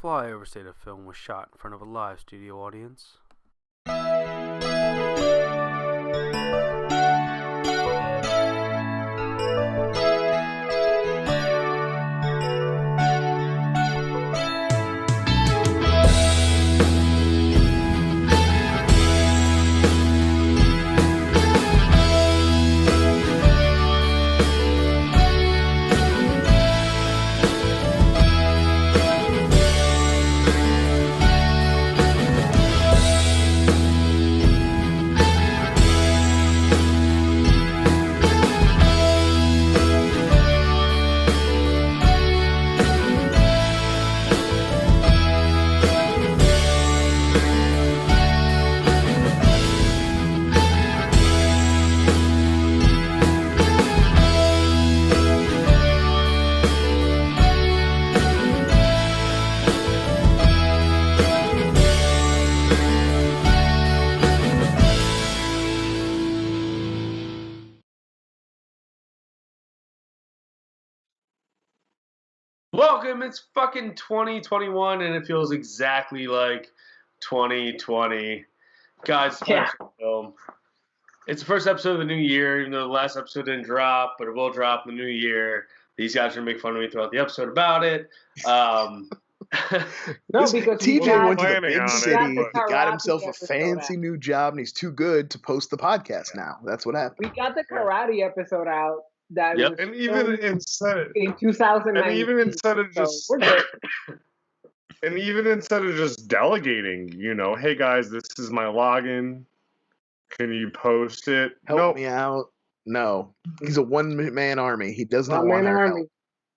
Flyover State of Film was shot in front of a live studio audience. Welcome, it's fucking 2021 and it feels exactly like 2020. Guys, film. It's the first episode of the new year, even though the last episode didn't drop, but it will drop in the new year. These guys are going to make fun of me throughout the episode about it. No, because TJ went to the big city, he got himself a fancy new job, and he's too good to post the podcast now. That's what happened. We got the karate episode out. That was and even instead in 2009, and even instead of just and even instead of just delegating, hey guys, this is my login. Can you post it? Help me out. No, he's a one-man army. He does not want our help.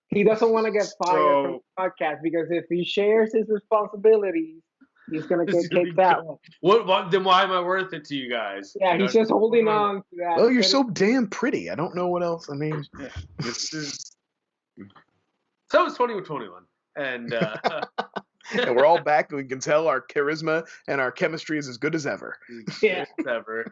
He doesn't want to get fired from the podcast because if he shares his responsibilities, he's going to get kicked out. What? Then why am I worth it to you guys? Yeah, he's just holding on to that. Well, you're so damn pretty. I don't know what else. I mean, this is. So it's 2021, and and we're all back, and we can tell our charisma and our chemistry is as good as ever. Yeah, ever.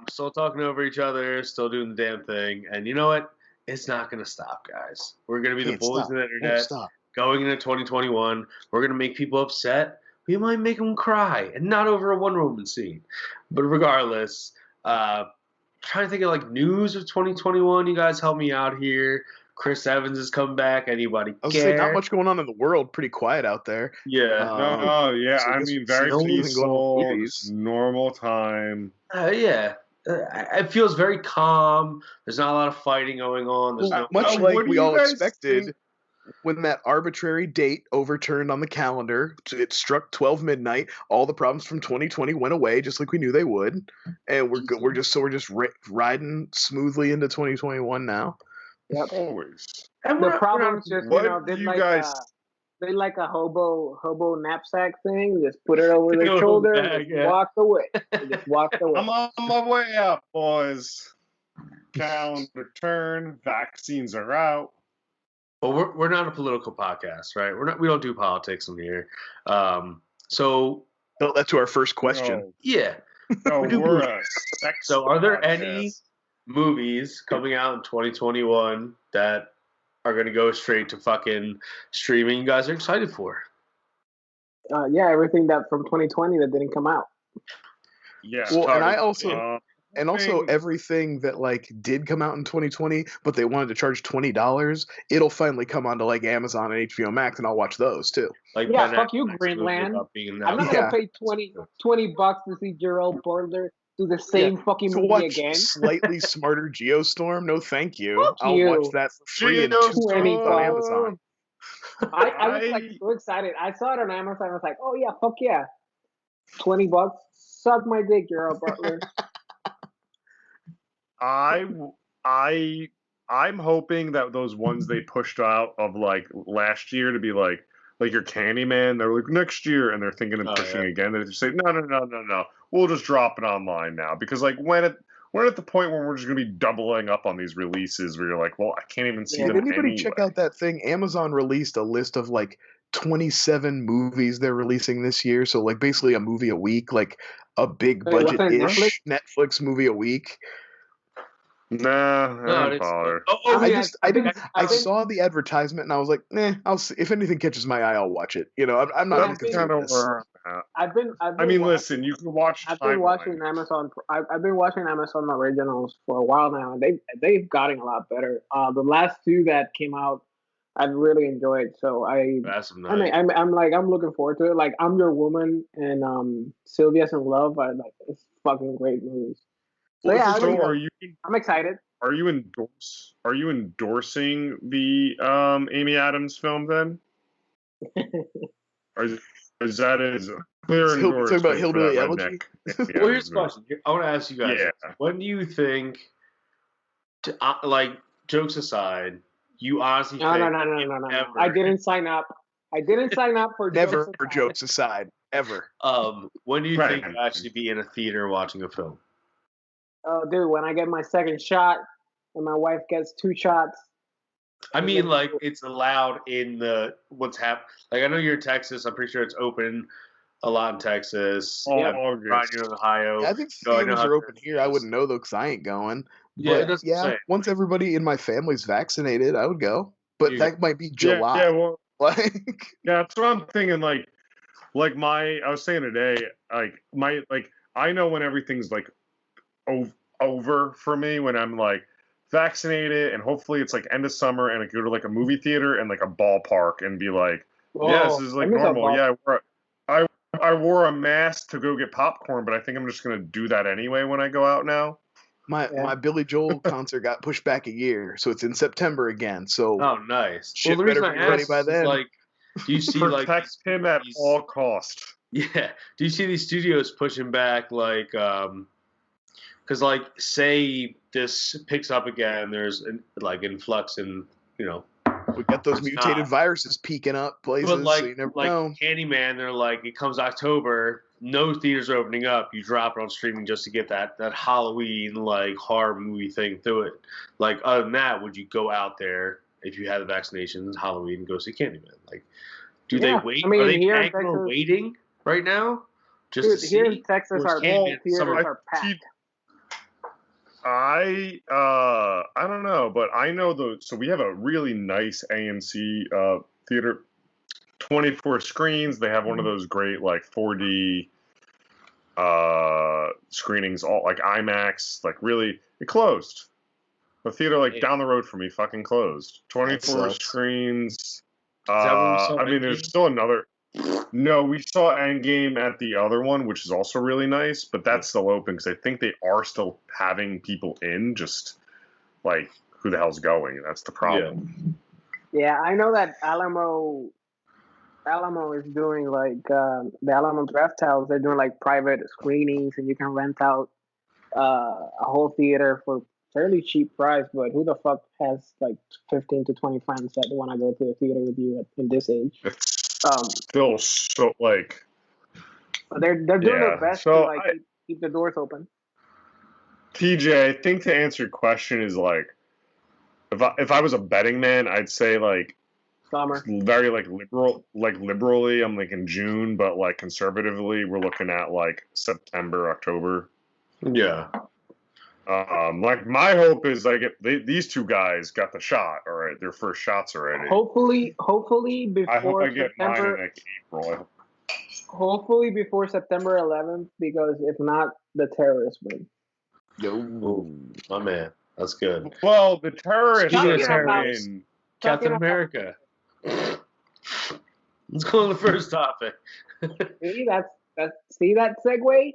Still talking over each other, still doing the damn thing, and you know what? It's not going to stop, guys. We're going to be the boys of the internet. Going into 2021, we're going to make people upset. We might make them cry, and not over a Wonder Woman scene. But regardless, trying to think of like news of 2021. You guys help me out here. Chris Evans is coming back. Anybody care? I was saying, not much going on in the world. Pretty quiet out there. Yeah. Yeah. So I mean, very peaceful, normal time. Yeah. It feels very calm. There's not a lot of fighting going on. There's much like we all expected when that arbitrary date overturned on the calendar. It struck 12 midnight. All the problems from 2020 went away, just like we knew they would, and we're just riding smoothly into 2021 now. Yep. Always. And the problem is just they like a hobo knapsack thing. Just put it over their shoulder and walk away. Just walk away. I'm on my way out, boys. Calendar turn. Vaccines are out. Well, we're not a political podcast, right? We don't do politics in here. So that's to our first question. No. Yeah. No, we're a sex. So are there any movies coming out in 2021 that are going to go straight to fucking streaming you guys are excited for? Yeah, everything that from 2020 that didn't come out. Yeah. Well, and I also everything that like did come out in 2020, but they wanted to charge $20, it'll finally come onto like Amazon and HBO Max, and I'll watch those too. Like fuck you, Greenland. I'm not gonna pay $20 to see Gerald Butler do the same fucking movie again. Slightly smarter Geostorm? No, thank you. Fuck I'll watch that for free in 2 weeks on Amazon. I was like so excited. I saw it on Amazon. I was like, oh yeah, fuck yeah. $20. Suck my dick, Gerald Butler. I'm hoping that those ones they pushed out of like last year to be like your Candyman, they're like next year, and they're thinking of pushing again. They just say no. We'll just drop it online now because like we're at the point where we're just gonna be doubling up on these releases where you're like, well, I can't even see them. Did anybody check out that thing? Amazon released a list of like 27 movies they're releasing this year. So like basically a movie a week, like a big budget-ish Netflix movie a week. Nah, I didn't bother. I saw the advertisement and I was like, I'll see. If anything catches my eye, I'll watch it. You know, I'm not looking through this. Listen, you can watch. I've been watching Amazon. I've been watching Amazon Originals for a while now, and they've gotten a lot better. The last two that came out, I've really enjoyed. So I'm looking forward to it. Like I'm Your Woman and Sylvia's in Love. It's fucking great movies. So I'm excited. Are you endorsing the Amy Adams film then? Is that clear endorsement? Talking about Hillbilly Elegy? Well, here's the question. I want to ask you guys. Yeah. When do you think, jokes aside, you honestly think... No. I didn't sign up. For never for jokes aside. Ever. When do you think you'll actually be in a theater watching a film? Oh, dude, when I get my second shot and my wife gets 2 shots. I mean, it's allowed in what's happening. Like, I know you're in Texas. I'm pretty sure it's open a lot in Texas. You're in Ohio. Yeah, I think theaters are open here. I wouldn't know, though, because I ain't going. But, once everybody in my family's vaccinated, I would go. But that might be July. Yeah, well, that's what I'm thinking. I was saying today, I know when everything's, over for me, when I'm, vaccinated, and hopefully it's end of summer, and I go to a movie theater and a ballpark and be this is normal. Yeah, I wore a mask to go get popcorn, but I think I'm just gonna do that anyway when I go out now. My Billy Joel concert got pushed back a year, so it's in September again. So nice. Shit better be ready by then. Do you see protect him at all cost? Yeah. Do you see these studios pushing back because, say this picks up again, there's influx in, we got those mutated viruses peeking up places. But so you never know. Candyman, they're it comes October, no theaters are opening up. You drop it on streaming just to get that Halloween horror movie thing through it. Other than that, would you go out there if you had the vaccinations Halloween and go see Candyman? Do they wait? I mean, are they here in Texas, waiting right now? Just to see? Here in Texas, our theaters are packed. I don't know, but I know so we have a really nice AMC theater, 24 screens. They have one of those great 4D screenings, all IMAX, really. It closed. The theater down the road from me fucking closed. 24 screens. There's still another. No, we saw Endgame at the other one, which is also really nice, but that's still open because I think they are still having people in. Just who the hell's going? That's the problem. Yeah, I know that Alamo is doing the Alamo Draft House. They're doing private screenings, and you can rent out a whole theater for fairly cheap price. But who the fuck has 15 to 20 friends that want to go to a theater with you in this age? Still so they're doing their best to keep the doors open. TJ, I think to answer your question is if I was a betting man, I'd say summer, very liberally, I'm in June, but conservatively, we're looking at September, October. Yeah. My hope is these two guys got the shot, all right, their first shots already. Hopefully before I hope I get September. Mine in April. Hopefully before September 11th, because if not, the terrorists win. Yo, my man, that's good. Well, the terrorists win. Captain America. Let's go on the first topic. See that segue?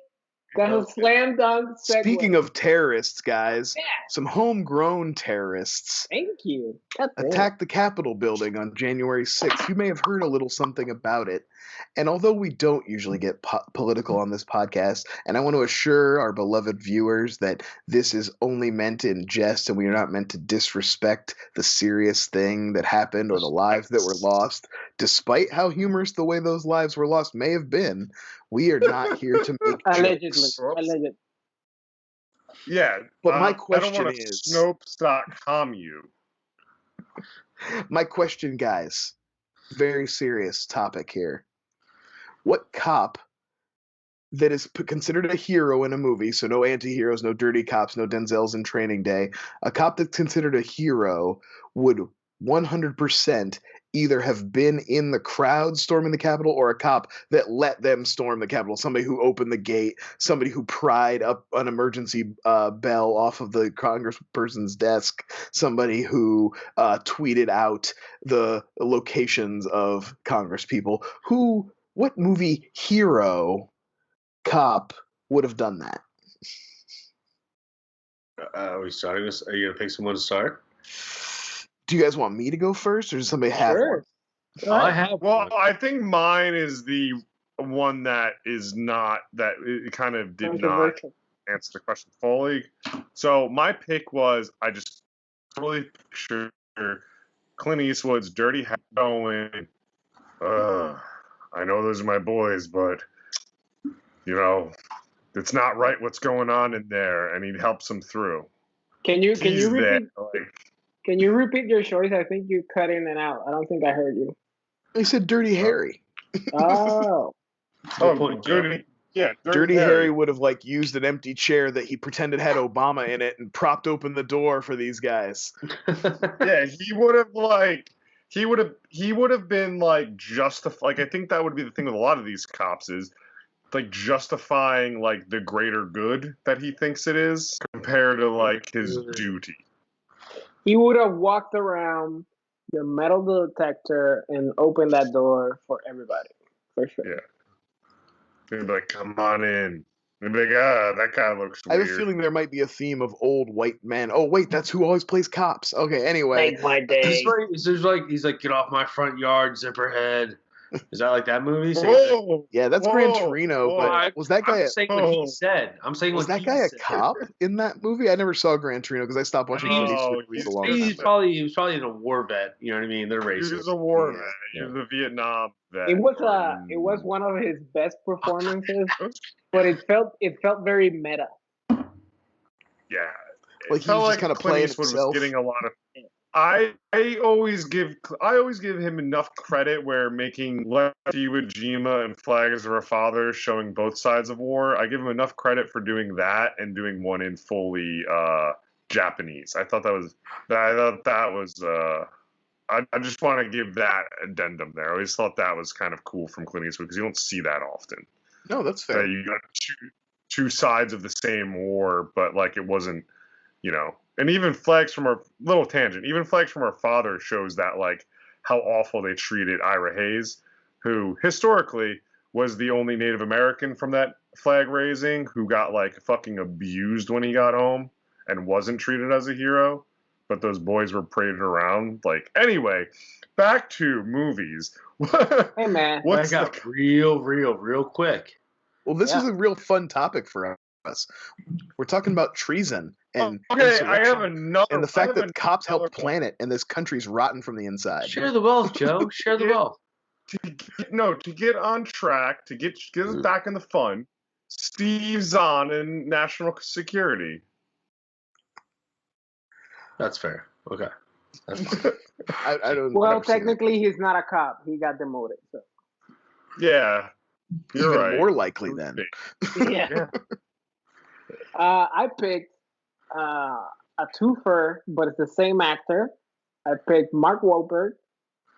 That's a slam dunk segue. Speaking of terrorists, guys, some homegrown terrorists. Thank you. Attacked the Capitol building on January 6th. You may have heard a little something about it. And although we don't usually get political on this podcast, and I want to assure our beloved viewers that this is only meant in jest and we are not meant to disrespect the serious thing that happened or the lives that were lost, despite how humorous the way those lives were lost may have been, we are not here to make jokes. Allegedly. Yeah, but my question I don't want to Snopes.com you. My question, guys, very serious topic here. What cop that is considered a hero in a movie, so no anti-heroes, no dirty cops, no Denzels in Training Day, a cop that's considered a hero would 100% either have been in the crowd storming the Capitol or a cop that let them storm the Capitol, somebody who opened the gate, somebody who pried up an emergency bell off of the congressperson's desk, somebody who tweeted out the locations of Congress people. What movie hero cop would have done that? Are you going to pick someone to start? Do you guys want me to go first, or does somebody have one? I have one. I think mine is the one that is not, that it kind of did not answer the question fully. So my pick was, I just totally picture Clint Eastwood's Dirty Harry going, I know those are my boys, but, you know, it's not right what's going on in there, and he helps them through. Can you repeat? Can you repeat your choice? I think you cut in and out. I don't think I heard you. I said Dirty Harry. Oh. Dirty. Yeah, Dirty Harry would have used an empty chair that he pretended had Obama in it and propped open the door for these guys. Yeah, he would have been I think that would be the thing with a lot of these cops is justifying the greater good that he thinks it is compared to his duty. He would have walked around the metal detector and opened that door for everybody, for sure. Yeah. They'd be like, come on in. They'd be like, that guy looks weird. I have a feeling there might be a theme of old white men. Oh, wait, that's who always plays cops. Okay, anyway. Make my day. He's like, get off my front yard, Zipperhead. Is that that movie? Yeah, that's Gran Torino. But was that guy? I'm saying what he said. Was that guy a cop in that movie? I never saw Gran Torino because I stopped watching movies a long time. He was probably in a war vet. You know what I mean? They're racist. He was a war vet. He was a Vietnam vet. It was one of his best performances, but it felt very meta. Yeah, he was just kind of playing himself. Was getting a lot of. I always give him enough credit where making Left Iwo Jima and Flags of Our Fathers showing both sides of war. I give him enough credit for doing that and doing one in fully Japanese. I thought that was. I just want to give that addendum there. I always thought that was kind of cool from Clint Eastwood because you don't see that often. No, that's fair. You got two sides of the same war, but it wasn't, And even Flags from Our little tangent. Even Flags from Our Father shows that how awful they treated Ira Hayes, who historically was the only Native American from that flag raising who got fucking abused when he got home and wasn't treated as a hero. But those boys were paraded around. Anyway, back to movies. Hey man, I got real quick. Well, this is a real fun topic for us. We're talking about treason and I have another, and the fact that cops help plan it and this country's rotten from the inside. Share the wealth, Joe. Share the wealth. To get on track, to get us back in the fun, Steve Zahn and National Security. That's fair. Okay. I don't. Well, technically, he's not a cop. He got demoted. So. Yeah, you're even right. more likely then. Yeah. I picked a twofer, but it's the same actor. I picked Mark Wahlberg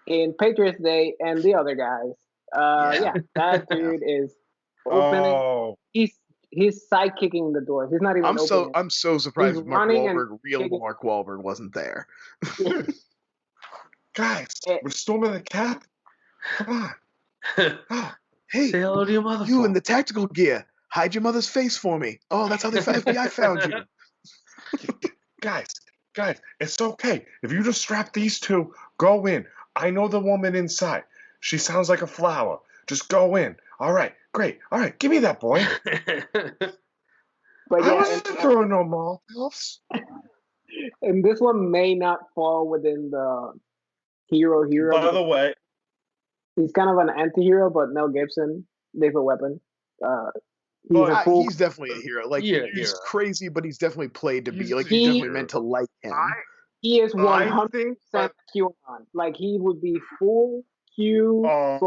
in Patriots Day and the other guys. That dude is opening. He's sidekicking the doors. He's not even. I'm so surprised Mark Wahlberg wasn't there. Guys, we're storming the cap. Come on. Hey, say hello to your mother. You in the tactical gear. Hide your mother's face for me. Oh, that's how the FBI found you. Guys, it's okay. If you just strap these two, go in. I know the woman inside. She sounds like a flower. Just go in. All right, great. All right, give me that boy. But I wasn't throwing no Molotovs. And this one may not fall within the hero. By the way, he's kind of an anti-hero, but Mel Gibson, Lethal Weapon. He's definitely a hero. He's crazy, but he's definitely played to be. You're definitely meant to like him. He is 100% QAnon. He would be full Q. Yeah.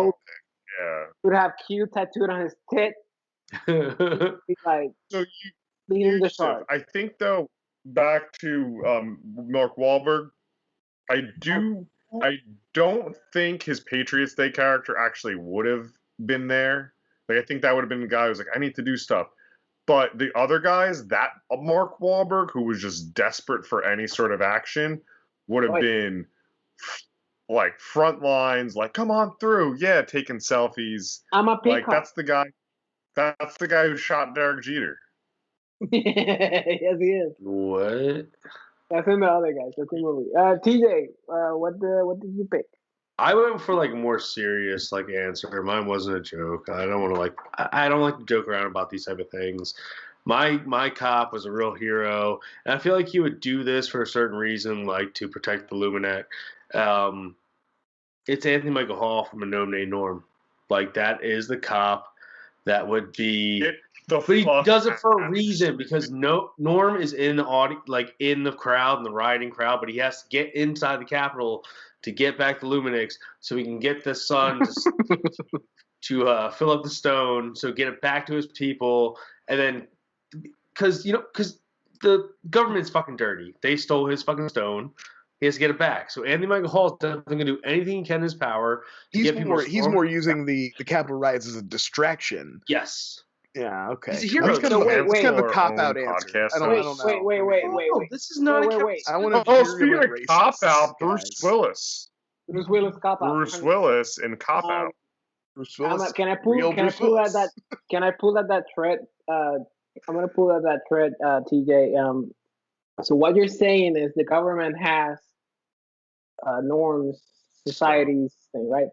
Would have Q tattooed on his tit. He's like leading the charge. I think though, back to Mark Wahlberg, I don't think his Patriots Day character actually would have been there. Like I think that would have been the guy who's like, I need to do stuff. But the other guys, that Mark Wahlberg, who was just desperate for any sort of action, would have been like front lines, like come on through, yeah, taking selfies. I'm a peacock. Like that's the guy. That's the guy who shot Derek Jeter. Yes, he is. What? That's in the other guys. That's in the movie. TJ, what did you pick? I went for like a more serious like answer. Mine wasn't a joke. I don't want to like. I don't like to joke around about these type of things. My cop was a real hero, and I feel like he would do this for a certain reason, like to protect the Luminet. It's Anthony Michael Hall from A Gnome Named Norm. Like that is the cop that would be. But he does it for a reason because Norm is in the audience, like in the crowd, in the rioting crowd, but he has to get inside the Capitol to get back the Luminix so he can get the sun to fill up the stone, so get it back to his people, and then because the government's fucking dirty. They stole his fucking stone. He has to get it back. So Anthony Michael Hall is definitely going to do anything he can in his power. He's more using the Capitol riots as a distraction. Yes. Yeah, okay. He's a hero. It's kind of a cop-out answer. I don't know. Wait. This is not a wait. I want to speaking of cop-out, Bruce Willis. Bruce Willis cop-out. Bruce Willis in cop-out. Bruce Willis. Can I pull out that thread? I'm going to pull out that thread, TJ. So what you're saying is the government has norms, societies thing, right?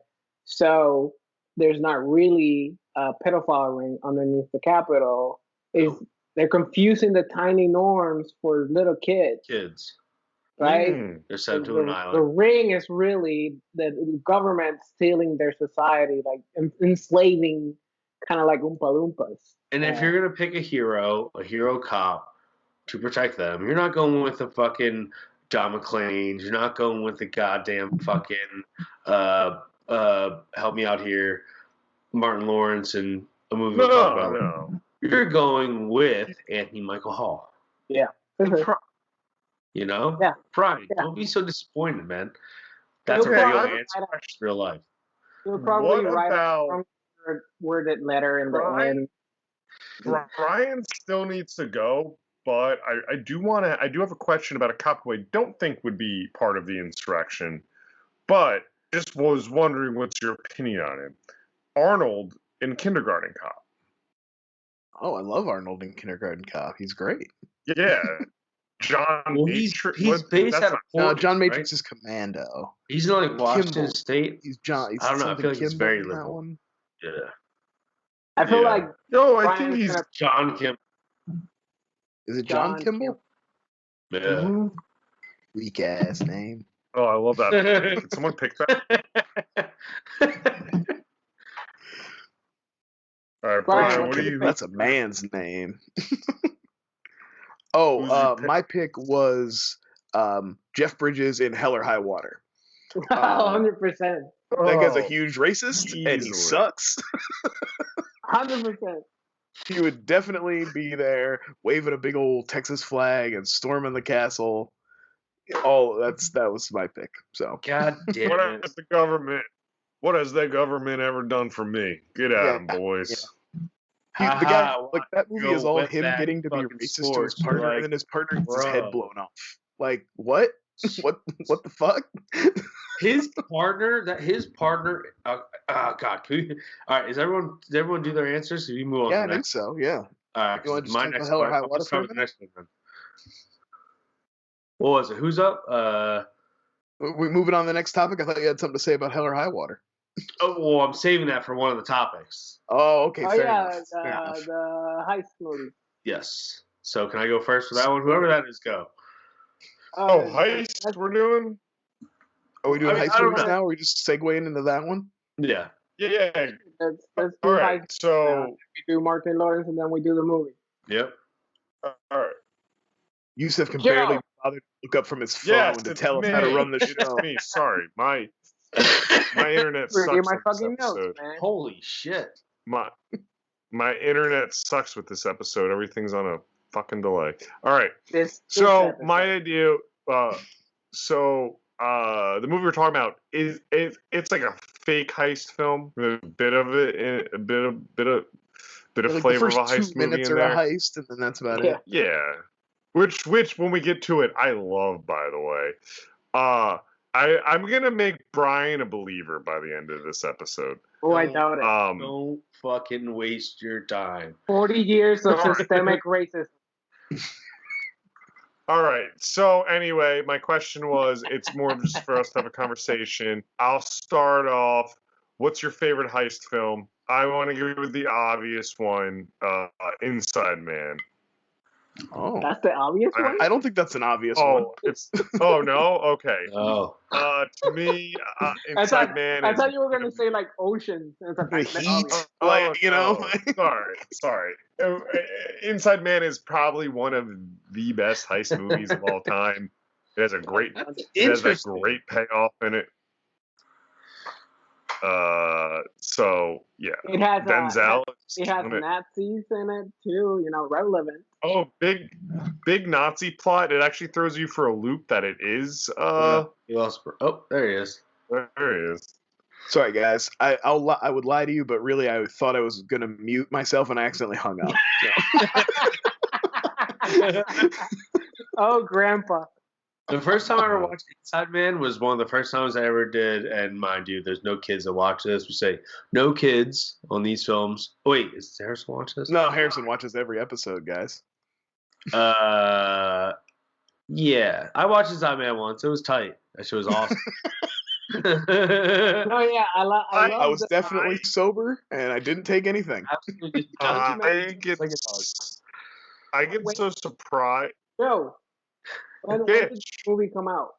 So there's not really a pedophile ring underneath the Capitol. They're confusing the tiny norms for little kids. Right? They're sent to an island. The ring is really the government stealing their society, like enslaving, kind of like Oompa Loompas. And if you're going to pick a hero cop, to protect them, you're not going with the fucking Don McClane. You're not going with the goddamn fucking help me out here, Martin Lawrence and a movie we'll talk about. No. You're going with Anthony Michael Hall. Yeah. You know? Yeah. Pride. Yeah. Don't be so disappointed, man. That's a real answer. That's real life. You'll probably write a worded letter in the end. Brian still needs to go. But I do have a question about a cop who I don't think would be part of the insurrection, but just was wondering what's your opinion on him. Arnold in Kindergarten Cop. Oh, I love Arnold in Kindergarten Cop. He's great. Yeah. John Matrix. He's based out of Portland, no, John Matrix is Commando. He's in like Washington State. He's John. I don't know. I feel like he's very liberal. Yeah. I feel like I think he's John Kim. Is it John Kimball? Yeah. Weak ass name. Oh, I love that. Can someone pick that? All right, Brian, what do you? That's a man's name. My pick was Jeff Bridges in Hell or High Water. 100%. That guy's a huge racist, and he sucks. 100%. He would definitely be there, waving a big old Texas flag and storming the castle. That was my pick. So, God damn it! What has the government ever done for me? Get at him, boys. Yeah. The guy, like that movie is all him getting to be racist to his partner, and then his partner gets his head blown off. Like what? What the fuck? His partner. God. All right. Does everyone do their answers? So you move on. Yeah, I think so. Yeah. You want to just talk Hell or High Water for the next one? What was it? Who's up? We moving on to the next topic. I thought you had something to say about Hell or High Water. Oh well, I'm saving that for one of the topics. Oh, okay. Oh yeah, the heist movie. Yes. So can I go first for that one? Whoever that is, go. Heist. We're doing. Are we doing heist movies now? Or are we just segueing into that one? Yeah. Yeah. Let's do all right. heist. So we do Martin Lawrence and then we do the movie. Yep. All right. Yusuf can barely bother to look up from his phone to tell us how to run the show. Me. Sorry, my internet sucks. My fucking notes, man. Holy shit. My My internet sucks with this episode. Everything's on a fucking delay. All right. So my idea. The movie we're talking about it's like a fake heist film with a bit of it, a bit of flavor of a heist movie in there. A heist, and then that's about it. Yeah. Which when we get to it, I love. By the way, I'm gonna make Brian a believer by the end of this episode. Oh, I doubt it. Don't fucking waste your time. 40 years of systemic racism. All right. So anyway, my question was, it's more just for us to have a conversation. I'll start off. What's your favorite heist film? I want to go with the obvious one, Inside Man. Oh, that's the obvious one. I don't think that's an obvious one. Oh no. Okay. Oh. To me, Inside Man. I thought you were gonna say like Ocean. Heat. Sorry. Inside Man is probably one of the best heist movies of all time. It has a great payoff in it. So yeah, it has Denzel. It has Nazis in it too. You know, relevant. Oh, big Nazi plot. It actually throws you for a loop that it is. He lost. Oh, there he is. There he is. Sorry, guys. I would lie to you, but really, I thought I was gonna mute myself, and I accidentally hung up. So. Oh, Grandpa. The first time I ever watched Inside Man was one of the first times I ever did, and mind you, there's no kids that watch this. We say no kids on these films. Oh, wait, is Harrison watch this? No, Harrison watches every episode, guys. Yeah, I watched Inside Man once. It was tight. That shit was awesome. No, yeah, I was definitely sober, and I didn't take anything. Absolutely. I get so surprised. Yo. When did the movie come out?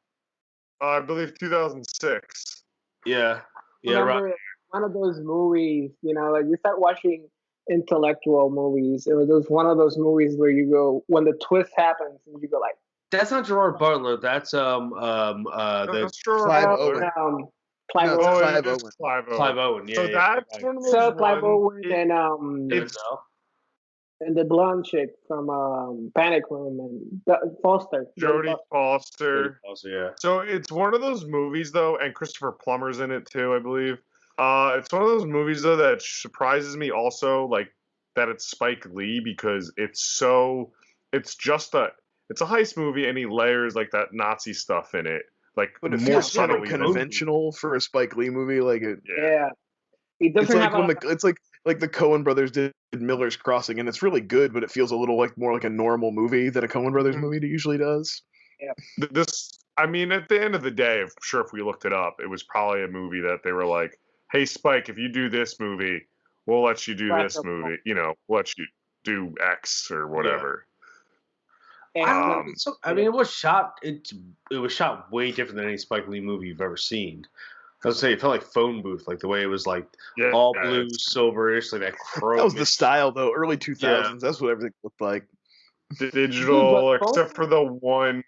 I believe 2006. Yeah. Right. One of those movies, you know, like you start watching intellectual movies. It was one of those movies where you go, when the twist happens, and you go like, that's not Gerard Butler. That's Clive Owen. Clive Owen. Yeah. So that's one of those. So Clive Owen and the blonde chick from Panic Room and Foster. Jodie Foster. Yeah. So it's one of those movies though, and Christopher Plummer's in it too, I believe. It's one of those movies though that surprises me also, like that it's Spike Lee, because it's a heist movie and he layers like that Nazi stuff in it. Like, but it feels so conventional for a Spike Lee movie. Like it. Yeah. It doesn't it's like the Coen brothers did Miller's Crossing, and it's really good, but it feels a little more like a normal movie than a Coen brothers movie usually does. Yeah. I mean, at the end of the day, I'm sure if we looked it up, it was probably a movie that they were like, "Hey, Spike, if you do this movie, we'll let you do this movie. You know, we'll let you do X or whatever." Yeah. It was shot. It was shot way different than any Spike Lee movie you've ever seen. I would say it felt like phone booth, like the way it was like all blue, silverish, like that chrome. That was the style though, early 2000s. Yeah. That's what everything looked like. Digital, except for the one,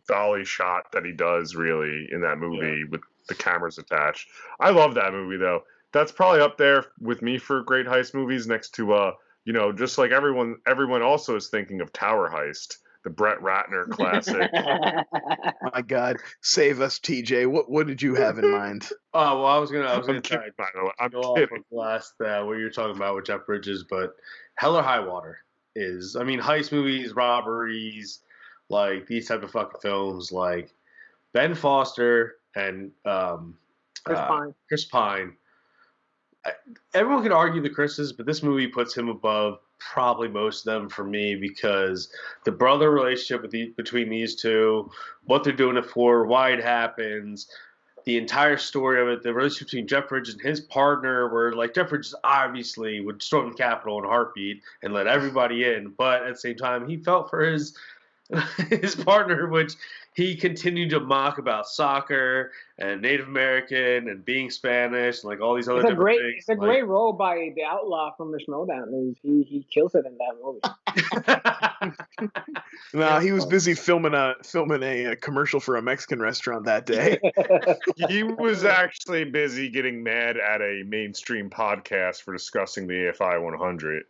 dolly shot that he does really in that movie with the cameras attached. I love that movie though. That's probably up there with me for great heist movies, next to just like everyone also is thinking of Tower Heist, the Brett Ratner classic. My God, save us, TJ. What did you have in mind? Oh well, I was gonna try by the way. I'm go kidding. off of last what you're talking about with Jeff Bridges, but Hell or High Water is, I mean, heist movies, robberies, like these type of fucking films, like Ben Foster and Chris Pine. Everyone could argue the Chris's, but this movie puts him above probably most of them for me, because the brother relationship between these two, what they're doing it for, why it happens, the entire story of it, the relationship between Jeff Bridges and his partner, where like Jeff Bridges obviously would storm the Capitol in a heartbeat and let everybody in, but at the same time he felt for his his partner, which he continued to mock about soccer and Native American and being Spanish and like all these other different things. It's a great role by the outlaw from the Schmoedown. He kills it in that movie. No, he was busy filming a commercial for a Mexican restaurant that day. He was actually busy getting mad at a mainstream podcast for discussing the AFI 100.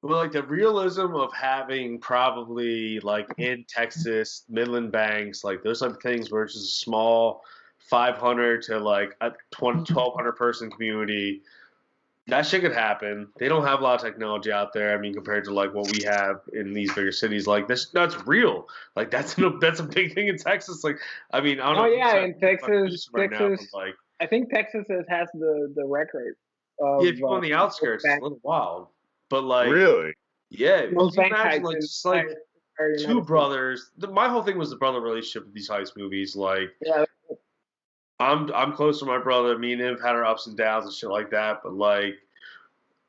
Well, like the realism of having probably like in Texas, Midland banks, like those type of things where it's just a small 500 to like a 1,200 person community. That shit could happen. They don't have a lot of technology out there. I mean, compared to like what we have in these bigger cities, like that's real. Like that's a big thing in Texas. Like, I mean, I don't know. Oh yeah, in Texas, right now, like I think Texas has the record. Of, if you go on the outskirts, it's a little wild. But like, really, yeah. Well, you imagine like just like two brothers. My whole thing was the brother relationship with these heist movies. Like, yeah, I'm close to my brother. Me and him have had our ups and downs and shit like that. But like,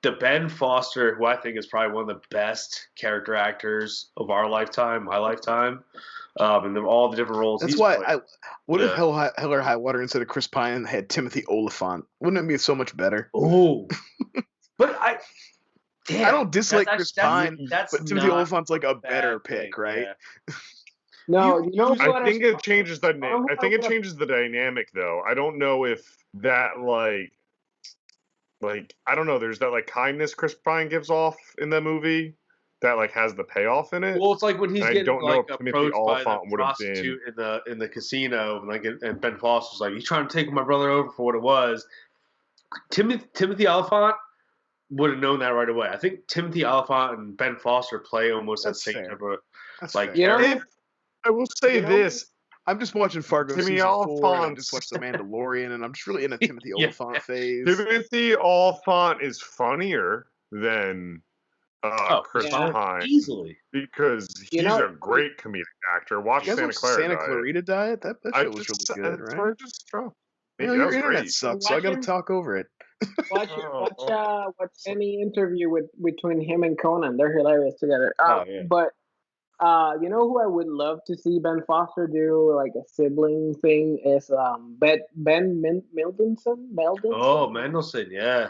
the Ben Foster, who I think is probably one of the best character actors of our lifetime, my lifetime, and all the different roles. That's why played. What if Hell or High Water instead of Chris Pine had Timothy Olyphant? Wouldn't it be so much better? Oh, but Damn, I don't dislike Chris Pine, but Timothy Olyphant's like a better pick, right? Yeah. No, I think it changes the I think it changes the dynamic, though. I don't know if that like I don't know. There's that like kindness Chris Pine gives off in the movie that like has the payoff in it. Well, it's like when he's getting like approached by the prostitute in the casino, and Ben Foster's like, "You trying to take my brother over for what it was?" Timothy Olyphant would have known that right away. I think Timothy Olyphant and Ben Foster play almost that same type of like. I will say this. I'm just watching Fargo season 4, and I just watched The Mandalorian, and I'm just really in a Timothy Olyphant phase. Timothy Olyphant is funnier than Chris Pine easily because he's a great comedic actor. Watch Santa Clarita Diet. That show was really good, right? Where it just dropped. Your internet sucks, so I got to talk over it. Watch any interview between him and Conan. They're hilarious together. But you know who I would love to see Ben Foster do like a sibling thing is Ben Mendelsohn. Oh, Mendelsohn, yeah.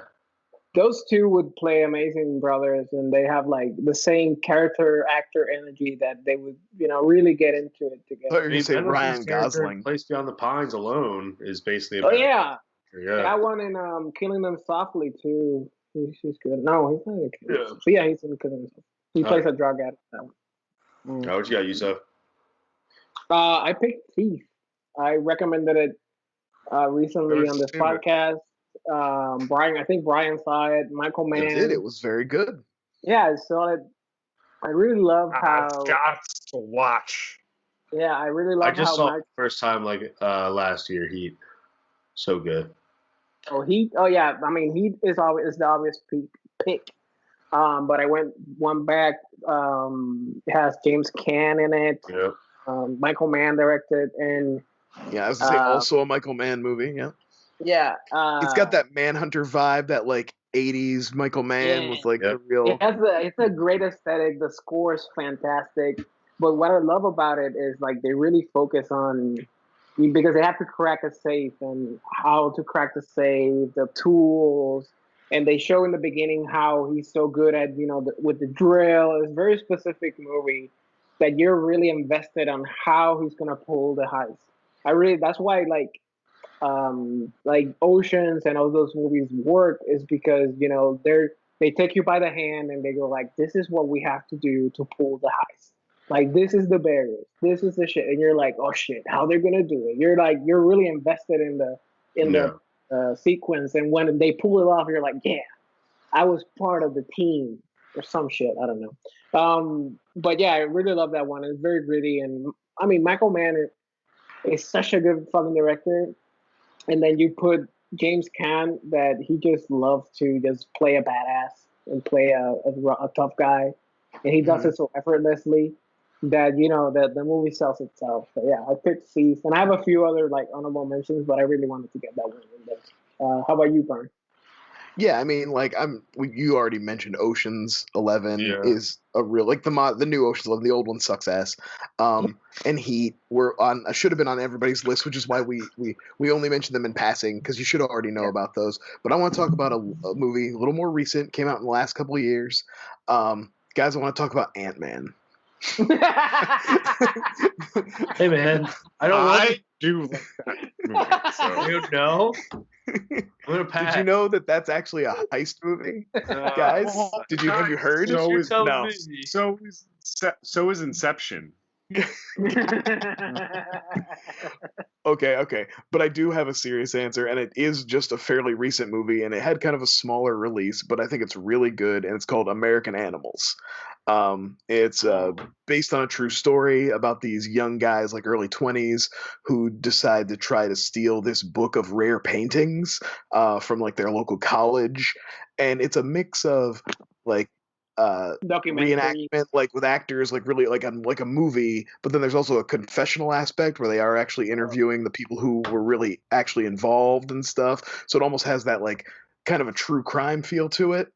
Those two would play amazing brothers, and they have like the same character actor energy that they would really get into it together. You say Ryan Gosling. Place Beyond the Pines alone is basically. Yeah. That one in Killing Them Softly too. He's good. No, he's not a kid. Yeah. But yeah, he's in Killing Them Softly. He plays a drug addict. That one. What you got, Yusuf? I picked Thief. I recommended it recently on this podcast. I think Brian saw it. Michael Mann. It did. It was very good. Yeah, I saw it. I really love how. I've got to watch. Yeah, I really love how. I just saw it the first time last year. Heat, so good. Oh, Heat. Oh yeah, I mean Heat is the obvious pick. But I went one back. It has James Caan in it. Yep. Michael Mann directed, and I was gonna say also a Michael Mann movie. Yeah. Yeah. It's got that Manhunter vibe, that like 80s Michael Mann with like the real. It's a great aesthetic. The score is fantastic. But what I love about it is like they really focus on because they have to crack a safe and how to crack the safe, the tools. And they show in the beginning how he's so good at, with the drill. It's a very specific movie that you're really invested on how he's going to pull the heist. That's why like Oceans and all those movies work is because, they take you by the hand and they go like, this is what we have to do to pull the heist. Like, this is the barriers. This is the shit. And you're like, oh shit, how they're going to do it. You're really invested in the sequence, and when they pull it off, you're like, yeah, I was part of the team or some shit. I don't know. But yeah, I really love that one. It's very gritty, and I mean, Michael Mann is such a good fucking director. And then you put James Caan, that he just loves to just play a badass and play a tough guy, and he does it so effortlessly that that the movie sells itself. So yeah, I picked Thief, and I have a few other like honorable mentions, but I really wanted to get that one in there. How about you, Brian? Yeah, I mean, like you already mentioned Ocean's 11 is a real the new Ocean's 11. The old one sucks ass. And Heat were on should have been on everybody's list, which is why we only mentioned them in passing because you should already know about those. But I want to talk about a movie a little more recent, came out in the last couple of years. Guys, I want to talk about Ant-Man. Hey man, I do like that movie. So. You know, I'm gonna pass. Did you know that that's actually a heist movie, guys? Have you heard? So is Inception. Okay, but I do have a serious answer, and it is just a fairly recent movie, and it had kind of a smaller release, but I think it's really good, and it's called American Animals. It's based on a true story about these young guys, like early 20s, who decide to try to steal this book of rare paintings from like their local college, and it's a mix of like reenactment, like with actors, like really like a movie, but then there's also a confessional aspect where they are actually interviewing the people who were really actually involved and stuff. So it almost has that like kind of a true crime feel to it.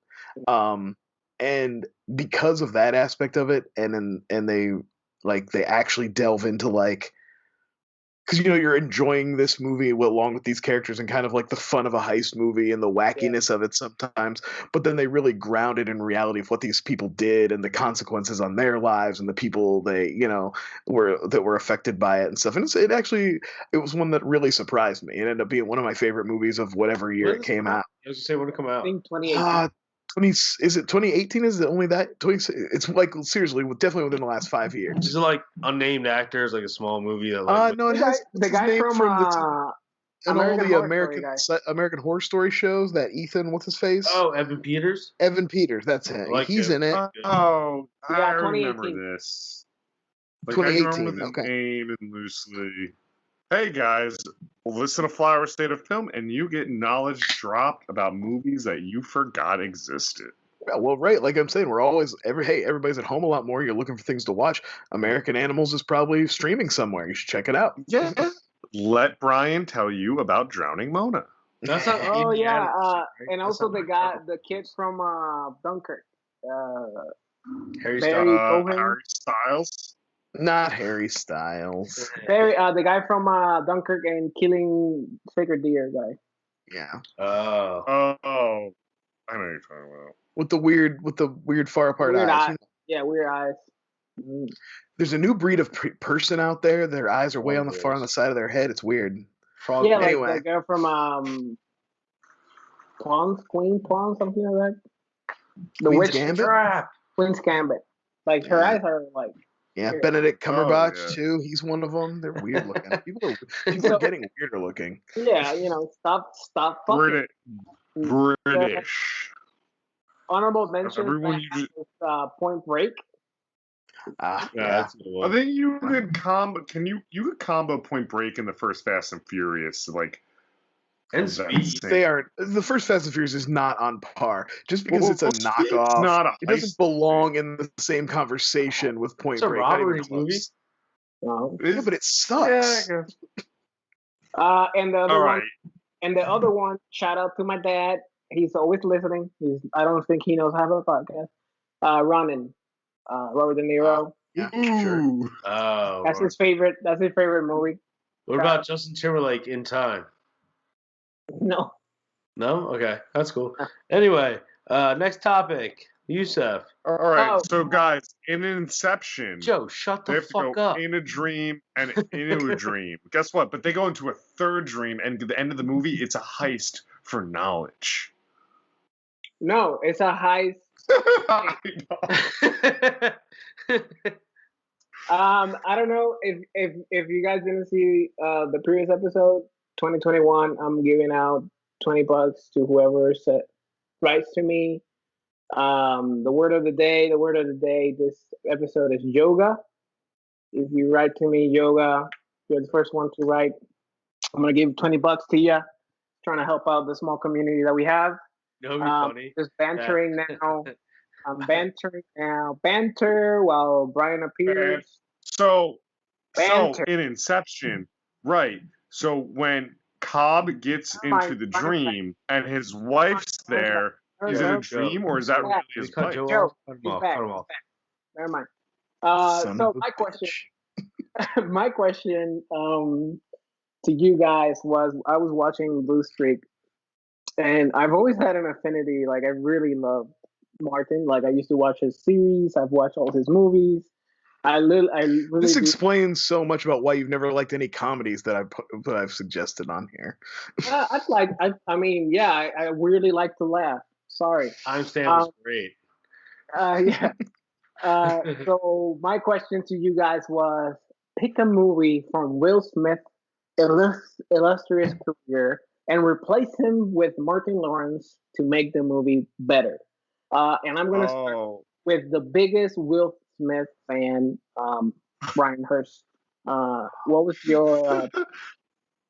And because of that aspect of it, and they actually delve into like, because you're enjoying this movie along with these characters and kind of like the fun of a heist movie and the wackiness of it sometimes, but then they really ground it in reality of what these people did and the consequences on their lives and the people they were affected by it and stuff. And it was one that really surprised me. It ended up being one of my favorite movies of whatever year it came out. I was gonna say when it come out. I think 2018. Is it 2018? Is it only that? It's like seriously, definitely within the last 5 years. Is it like unnamed actors, like a small movie that? Like, no, it has the guy from American Horror Story shows. That Ethan, what's his face? Oh, Evan Peters. Evan Peters, that's him. He's in it. I remember this. Like, 2018. I remember the name and loosely. Hey guys, listen to Flyover State of Film, and you get knowledge dropped about movies that you forgot existed. Well, right, like I'm saying, we're always everybody's at home a lot more. You're looking for things to watch. American Animals is probably streaming somewhere. You should check it out. Yeah. Let Brian tell you about Drowning Mona. That's not. Oh yeah, and also the kid from Dunkirk, Harry Styles. Not Harry Styles. The guy from Dunkirk and Killing Sacred Deer guy. Yeah. Oh, I know what you're talking about. With the weird far apart eyes. Yeah, weird eyes. There's a new breed of person out there. Their eyes are way on the side of their head. It's weird. Like the girl from Queen Pawns, something like that. The Queen's Witch Gambit? Trap. Queen's Gambit. Like her eyes are like. Yeah, Benedict Cumberbatch too. He's one of them. They're weird looking. People are getting weirder looking. Yeah, stop fucking. British. Honorable mention. Point Break. Yeah, that's the one. I think you could combo. You could combo Point Break in the first Fast and Furious, like. And Speed. They are the first Fast and Furious is not on par. Just because it's a knockoff, it doesn't belong in the same conversation with Point Break. It's a robbery movie. No. Yeah, but it sucks. Yeah, and the other one. Shout out to my dad. He's always listening. I don't think he knows how to podcast. Ronin, Robert De Niro. Yeah, sure. Oh, that's his favorite. That's his favorite movie. What about Justin Timberlake in Time? No. No? Okay. That's cool. Anyway, next topic. Yusef. All right. So, guys, in Inception. Joe, shut the fuck up. In a dream and into a dream. Guess what? But they go into a third dream, and at the end of the movie, it's a heist for knowledge. No, it's a heist. I don't know if you guys didn't see the previous episode. 2021, I'm giving out $20 to whoever writes to me. The word of the day this episode is yoga. If you write to me yoga, you're the first one to write. I'm gonna give $20 to you. Trying to help out the small community that we have. No, funny. Just bantering now. I'm bantering now. Banter while Brian appears. So in Inception, right? So when Cobb gets into the dream and his wife's there, is it a dream or is that really his wife? Joe, he's back. Never mind. So my question to you guys was, I was watching Blue Streak, and I've always had an affinity. Like, I really love Martin. Like, I used to watch his series. I've watched all his movies. This explains so much about why you've never liked any comedies that I've suggested on here. I really like to laugh. Sorry. Timestamp is great. Yeah. So my question to you guys was, pick a movie from Will Smith's illustrious career and replace him with Martin Lawrence to make the movie better. And I'm going to start with the biggest Will Smith fan, Brian Hurst. What was your...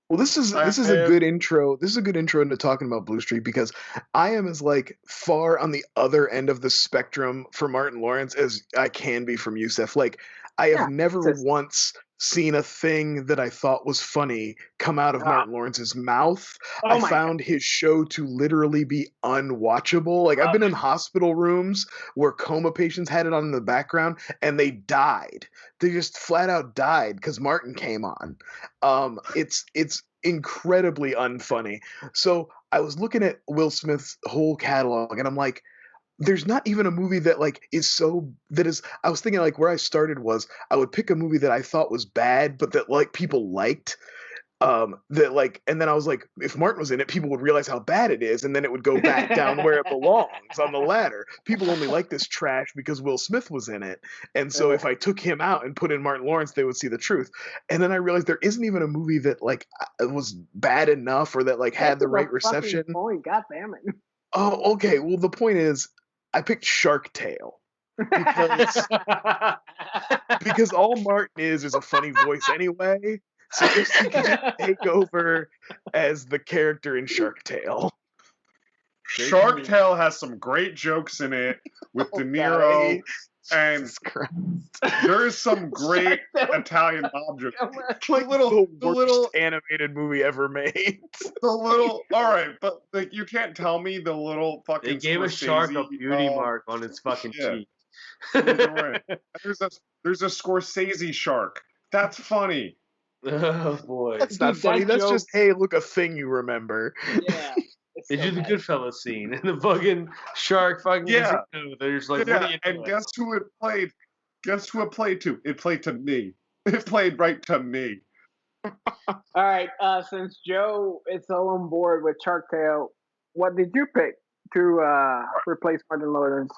Well, this is a good intro. This is a good intro into talking about Blue Streak, because I am as like far on the other end of the spectrum for Martin Lawrence as I can be from Youssef. Like, I have never once seen a thing that I thought was funny come out of Martin Lawrence's mouth. I found his show to literally be unwatchable. Like, I've been in hospital rooms where coma patients had it on in the background and they died. They just flat out died because Martin came on. It's incredibly unfunny. So I was looking at Will Smith's whole catalog and I'm like, there's not even a movie that I was thinking, like, where I started was I would pick a movie that I thought was bad, but that like people liked, and then I was like, if Martin was in it, people would realize how bad it is, and then it would go back down where it belongs on the ladder. People only like this trash because Will Smith was in it, and so if I took him out and put in Martin Lawrence, they would see the truth. And then I realized there isn't even a movie that like was bad enough or that like had the right reception. God damn it. Oh, okay. Well, the point is, I picked Shark Tale because all Martin is a funny voice anyway. So just he can take over as the character in Shark Tale. Shark Tale has some great jokes in it with De Niro, and there's some great Italian objects. Like the worst animated movie ever made. All right, but like you can't tell me the little fucking. They gave a shark a beauty mark on its fucking cheek. Right. There's a Scorsese shark. That's funny. Oh boy, that's not funny. That's just, hey, look, a thing you remember. Yeah. They do the Goodfellas scene and the fucking shark fucking casino. They're just like, what are you doing? And guess who it played? Guess who it played to? It played to me. It played right to me. All right. Since Joe is so on board with Shark Tale, what did you pick to replace Martin Lawrence?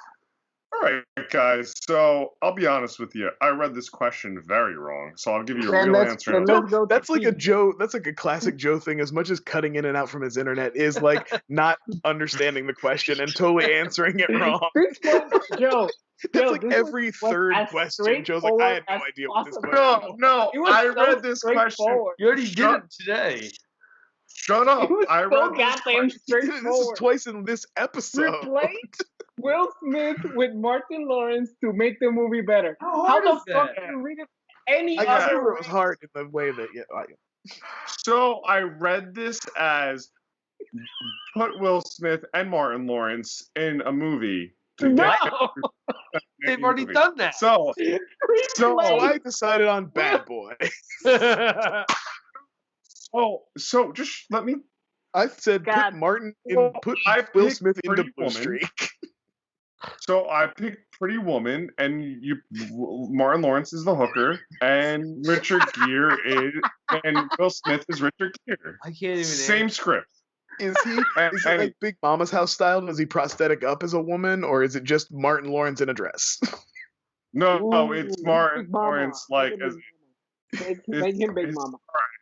All right, guys. So I'll be honest with you. I read this question very wrong, so I'll give you a real answer. That's like a Joe. That's like a classic Joe thing. As much as cutting in and out from his internet is like not understanding the question and totally answering it wrong. Joe. That's like every third question. Joe's like, I had no idea what this question was. No, I read this question. You already did it today. Shut up. I read goddamn straightforward. This is twice in this episode. Replace Will Smith with Martin Lawrence to make the movie better. How the fuck can you read it any other way? It was hard in the way that So I read this as put Will Smith and Martin Lawrence in a movie. They've already done that. So I decided on Bad Boy. So just let me. I said put Will Smith into Blue Streak. So I picked Pretty Woman, and Martin Lawrence is the hooker, and Richard Gere and Will Smith is Richard Gere. I can't even. Same script. Is he like Big Mama's House style? Does he prosthetic up as a woman, or is it just Martin Lawrence in a dress? No, it's Martin Lawrence like as. Make him Big Mama.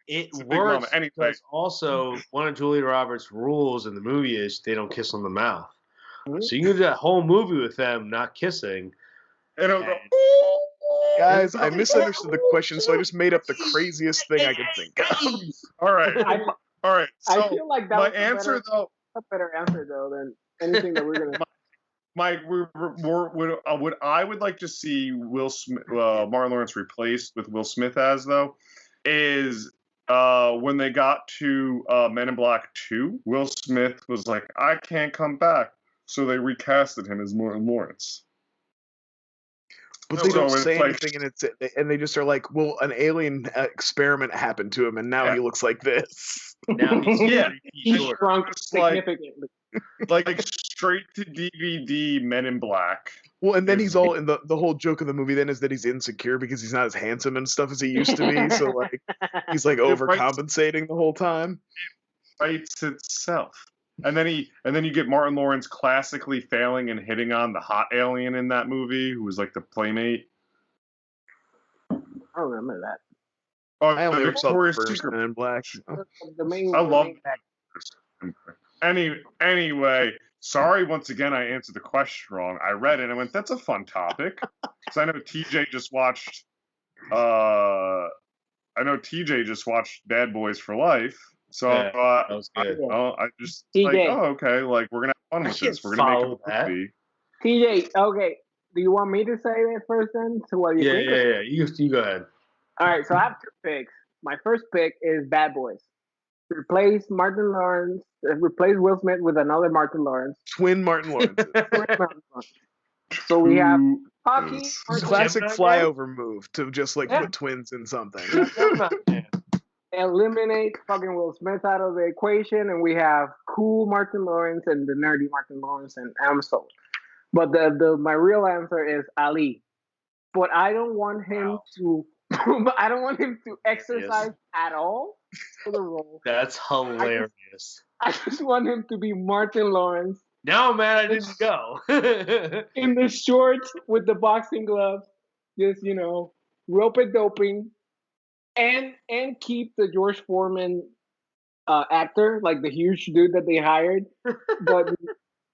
It works because also one of Julia Roberts' rules in the movie is they don't kiss on the mouth. So you can do that whole movie with them not kissing. And it'll go, guys, I misunderstood the question, so I just made up the craziest thing I could think of. All right. So I feel like that my was answer a better answer though than anything that we're gonna. What I would like to see Will Smith, Martin Lawrence replaced with Will Smith as though is when they got to Men in Black 2, Will Smith was like, I can't come back. So they recasted him as Martin Lawrence. But they don't say anything, and they just are like, well, an alien experiment happened to him, and now he looks like this. Now he's shrunk significantly. Like straight to DVD Men in Black. Well, and then he's all in the whole joke of the movie then is that he's insecure because he's not as handsome and stuff as he used to be. So like he's like overcompensating the whole time. It writes itself. And then you get Martin Lawrence classically failing and hitting on the hot alien in that movie, who was like the playmate. I remember that. Oh, I only ever saw the first Men in Black. I love that. Anyway, sorry once again I answered the question wrong. I read it and I went, that's a fun topic. So I know TJ just watched Bad Boys for Life. So that was good. I just TJ. Like, oh, okay, like we're gonna have fun with this. We're gonna make a movie. TJ, okay. Do you want me to say that first then? So what you think? Yeah. You go ahead. All right, so I have 2 picks. My first pick is Bad Boys. Replace Will Smith with another Martin Lawrence. Twin Martin Lawrence. So we have hockey. Classic flyover move to just like put twins in something. Eliminate fucking Will Smith out of the equation, and we have cool Martin Lawrence and the nerdy Martin Lawrence, and I'm sold. But my real answer is Ali. But I don't want him to. But I don't want him to exercise at all for the role. That's hilarious. I just want him to be Martin Lawrence. No, man, I didn't go. In the shorts with the boxing gloves, just rope it doping, and keep the George Foreman actor, like the huge dude that they hired, but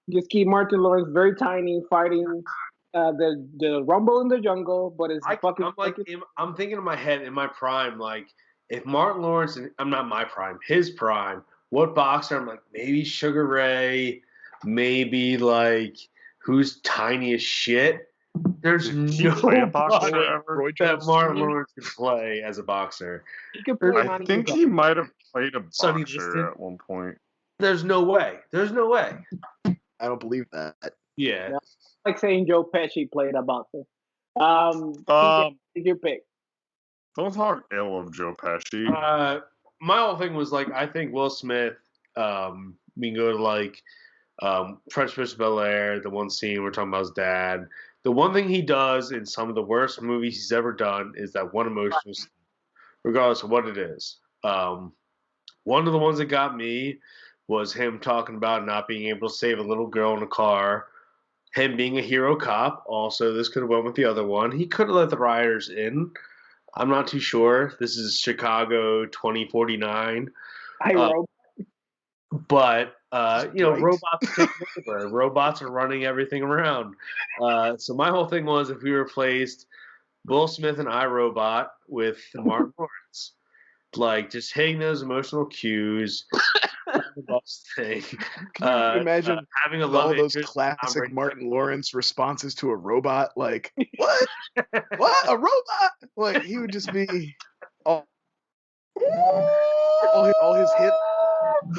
just keep Martin Lawrence very tiny, fighting the Rumble in the Jungle. But it's I'm thinking in my head, in my prime, like if Martin Lawrence, I'm not my prime, his prime. What boxer? I'm like maybe Sugar Ray, maybe like who's tiny as shit. There's no boxer that Martin Lawrence could play as a boxer. I think he might have played a boxer at one point. There's no way. I don't believe that. Yeah. Like saying Joe Pesci played a boxer. Did you pick? Don't talk ill of Joe Pesci. My whole thing was like, I think Will Smith, we can go to like Fresh Prince of Bel-Air, the one scene we're talking about his dad. The one thing he does in some of the worst movies he's ever done is that one emotional scene, regardless of what it is. One of the ones that got me was him talking about not being able to save a little girl in a car. Him being a hero cop. Also, this could have went with the other one. He could have let the rioters in. I'm not too sure. This is Chicago 2049. But robots take over. Robots are running everything around. So my whole thing was if we replaced Will Smith and iRobot with Martin Lawrence, like just hitting those emotional cues. The boss thing. Can you imagine having all those classic Martin Lawrence responses to a robot? Like, what? What? A robot? Like, he would just be all his hits.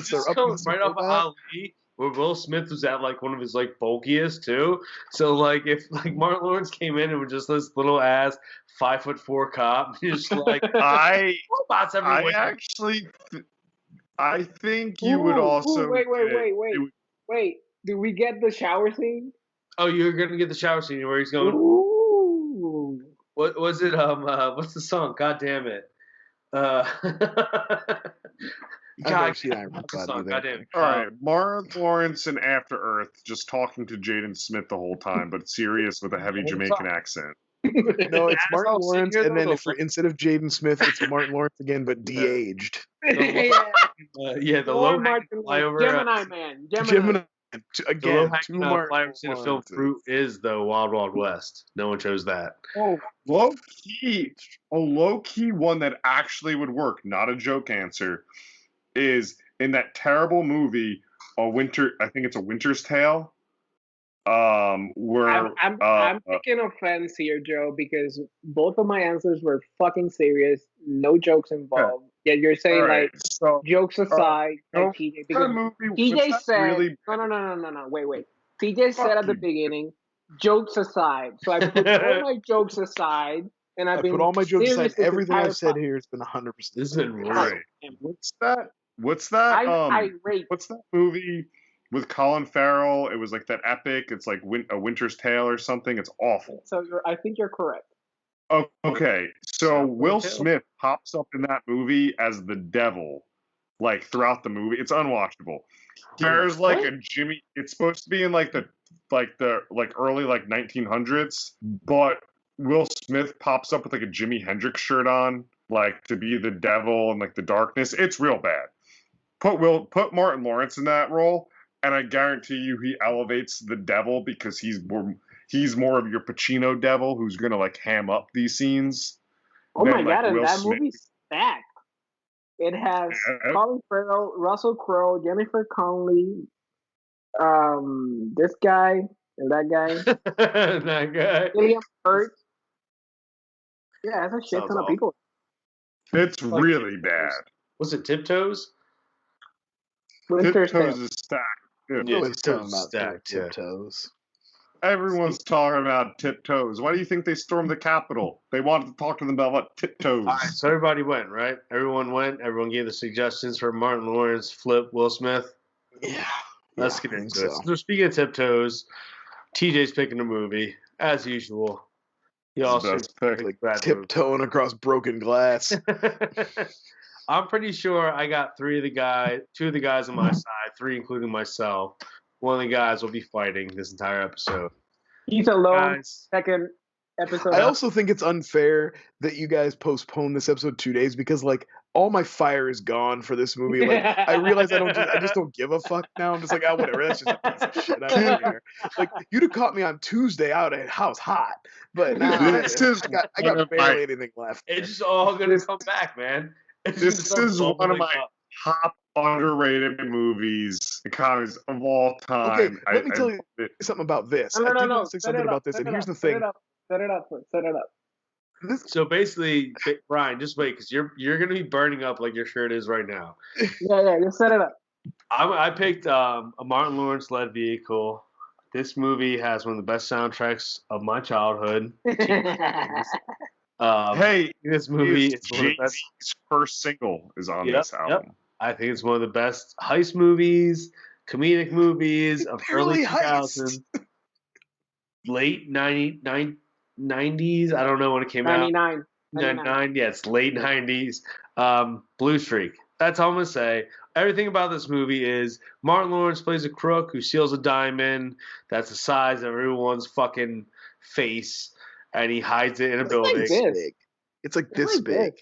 Just comes right off of Ali, where Will Smith was at like one of his like bulkiest too. So like if like Martin Lawrence came in and was just this little ass 5'4" cop, just like robots everywhere. I think you would also. Wait. Do we get the shower scene? Oh, you're gonna get the shower scene where he's going. Ooh. What was it? What's the song? God damn it. God damn it. All right, Martin Lawrence and After Earth just talking to Jaden Smith the whole time, but serious with a heavy Jamaican accent. No, it's Martin Lawrence, and then instead of Jaden Smith, it's Martin Lawrence again, but de-aged. The low Martin Flyover. Gemini Man. Again, two Martin in a film Fruit is the Wild Wild West. No one chose that. Oh, low key one that actually would work, not a joke answer, is in that terrible movie, I think it's A Winter's Tale. Where I'm taking offense here, Joe, because both of my answers were fucking serious, no jokes involved. Yeah, you're saying right, so, jokes aside, like TJ, because TJ said, really... no, wait. TJ said at the beginning, jokes aside. So I put all my jokes aside, and I put all my jokes aside. Everything I've said here has been 100%. This has been right. What's that? What's that movie with Colin Farrell? It was like that epic. It's like A Winter's Tale or something. It's awful. So I think you're correct. Oh, okay, so Will Smith pops up in that movie as the devil, like throughout the movie. It's unwatchable. There's like a Jimmy. It's supposed to be in like the early 1900s, but Will Smith pops up with like a Jimi Hendrix shirt on, like to be the devil and like the darkness. It's real bad. Put Martin Lawrence in that role, and I guarantee you he elevates the devil because he's more of your Pacino devil who's gonna like ham up these scenes. Oh my god! And that movie's stacked. It has Colin Farrell, Russell Crowe, Jennifer Connelly, this guy and that guy, that guy, William Hurt. Yeah, that's a shit ton of people. It's really bad. Was it Tiptoes? Tiptoes is stacked. Yeah, Tiptoes is stacked. Tiptoes. Everyone's talking about Tiptoes. Why do you think they stormed the Capitol? They wanted to talk to them about what Tiptoes. All right, so everybody went, right? Everyone went. Everyone gave the suggestions for Martin Lawrence, Flip, Will Smith. Yeah. Let's get into it. So speaking of Tiptoes, TJ's picking a movie, as usual. He also like tiptoeing across broken glass. I'm pretty sure I got two of the guys on my side, three including myself. One of the guys will be fighting this entire episode. He's alone. Second episode. I also think it's unfair that you guys postponed this episode 2 days because, like, all my fire is gone for this movie. Like, I realize I just don't give a fuck now. I'm just like, whatever. That's just a piece of shit. I don't care. Like, you'd have caught me on Tuesday out at house hot, but nah, I got barely anything left. It's just all gonna come back, man. This is one of my top underrated movies, economies of all time. Okay, let me tell you something about this. I do want to say something about this, and here's the thing. Set it up. So basically, Brian, just wait, because you're gonna be burning up like your shirt is right now. Yeah, just set it up. I picked a Martin Lawrence led vehicle. This movie has one of the best soundtracks of my childhood. Hey, this movie is Jay-Z's first single is on this album. Yep. I think it's one of the best heist movies, comedic movies of early 2000s, late 90s. I don't know when it came out. 99. Yeah, it's late 90s. Blue Streak. That's all I'm going to say. Everything about this movie is Martin Lawrence plays a crook who steals a diamond that's the size of everyone's fucking face, and he hides it in a building. It's like this big.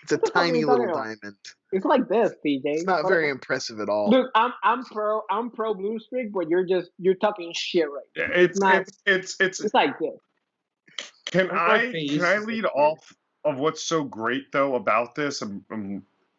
It's a tiny little diamond. It's like this, PJ. It's not very impressive at all. Look, I'm pro Blue Streak, but you're talking shit right now. It's like this. Can I lead off of what's so great though about this?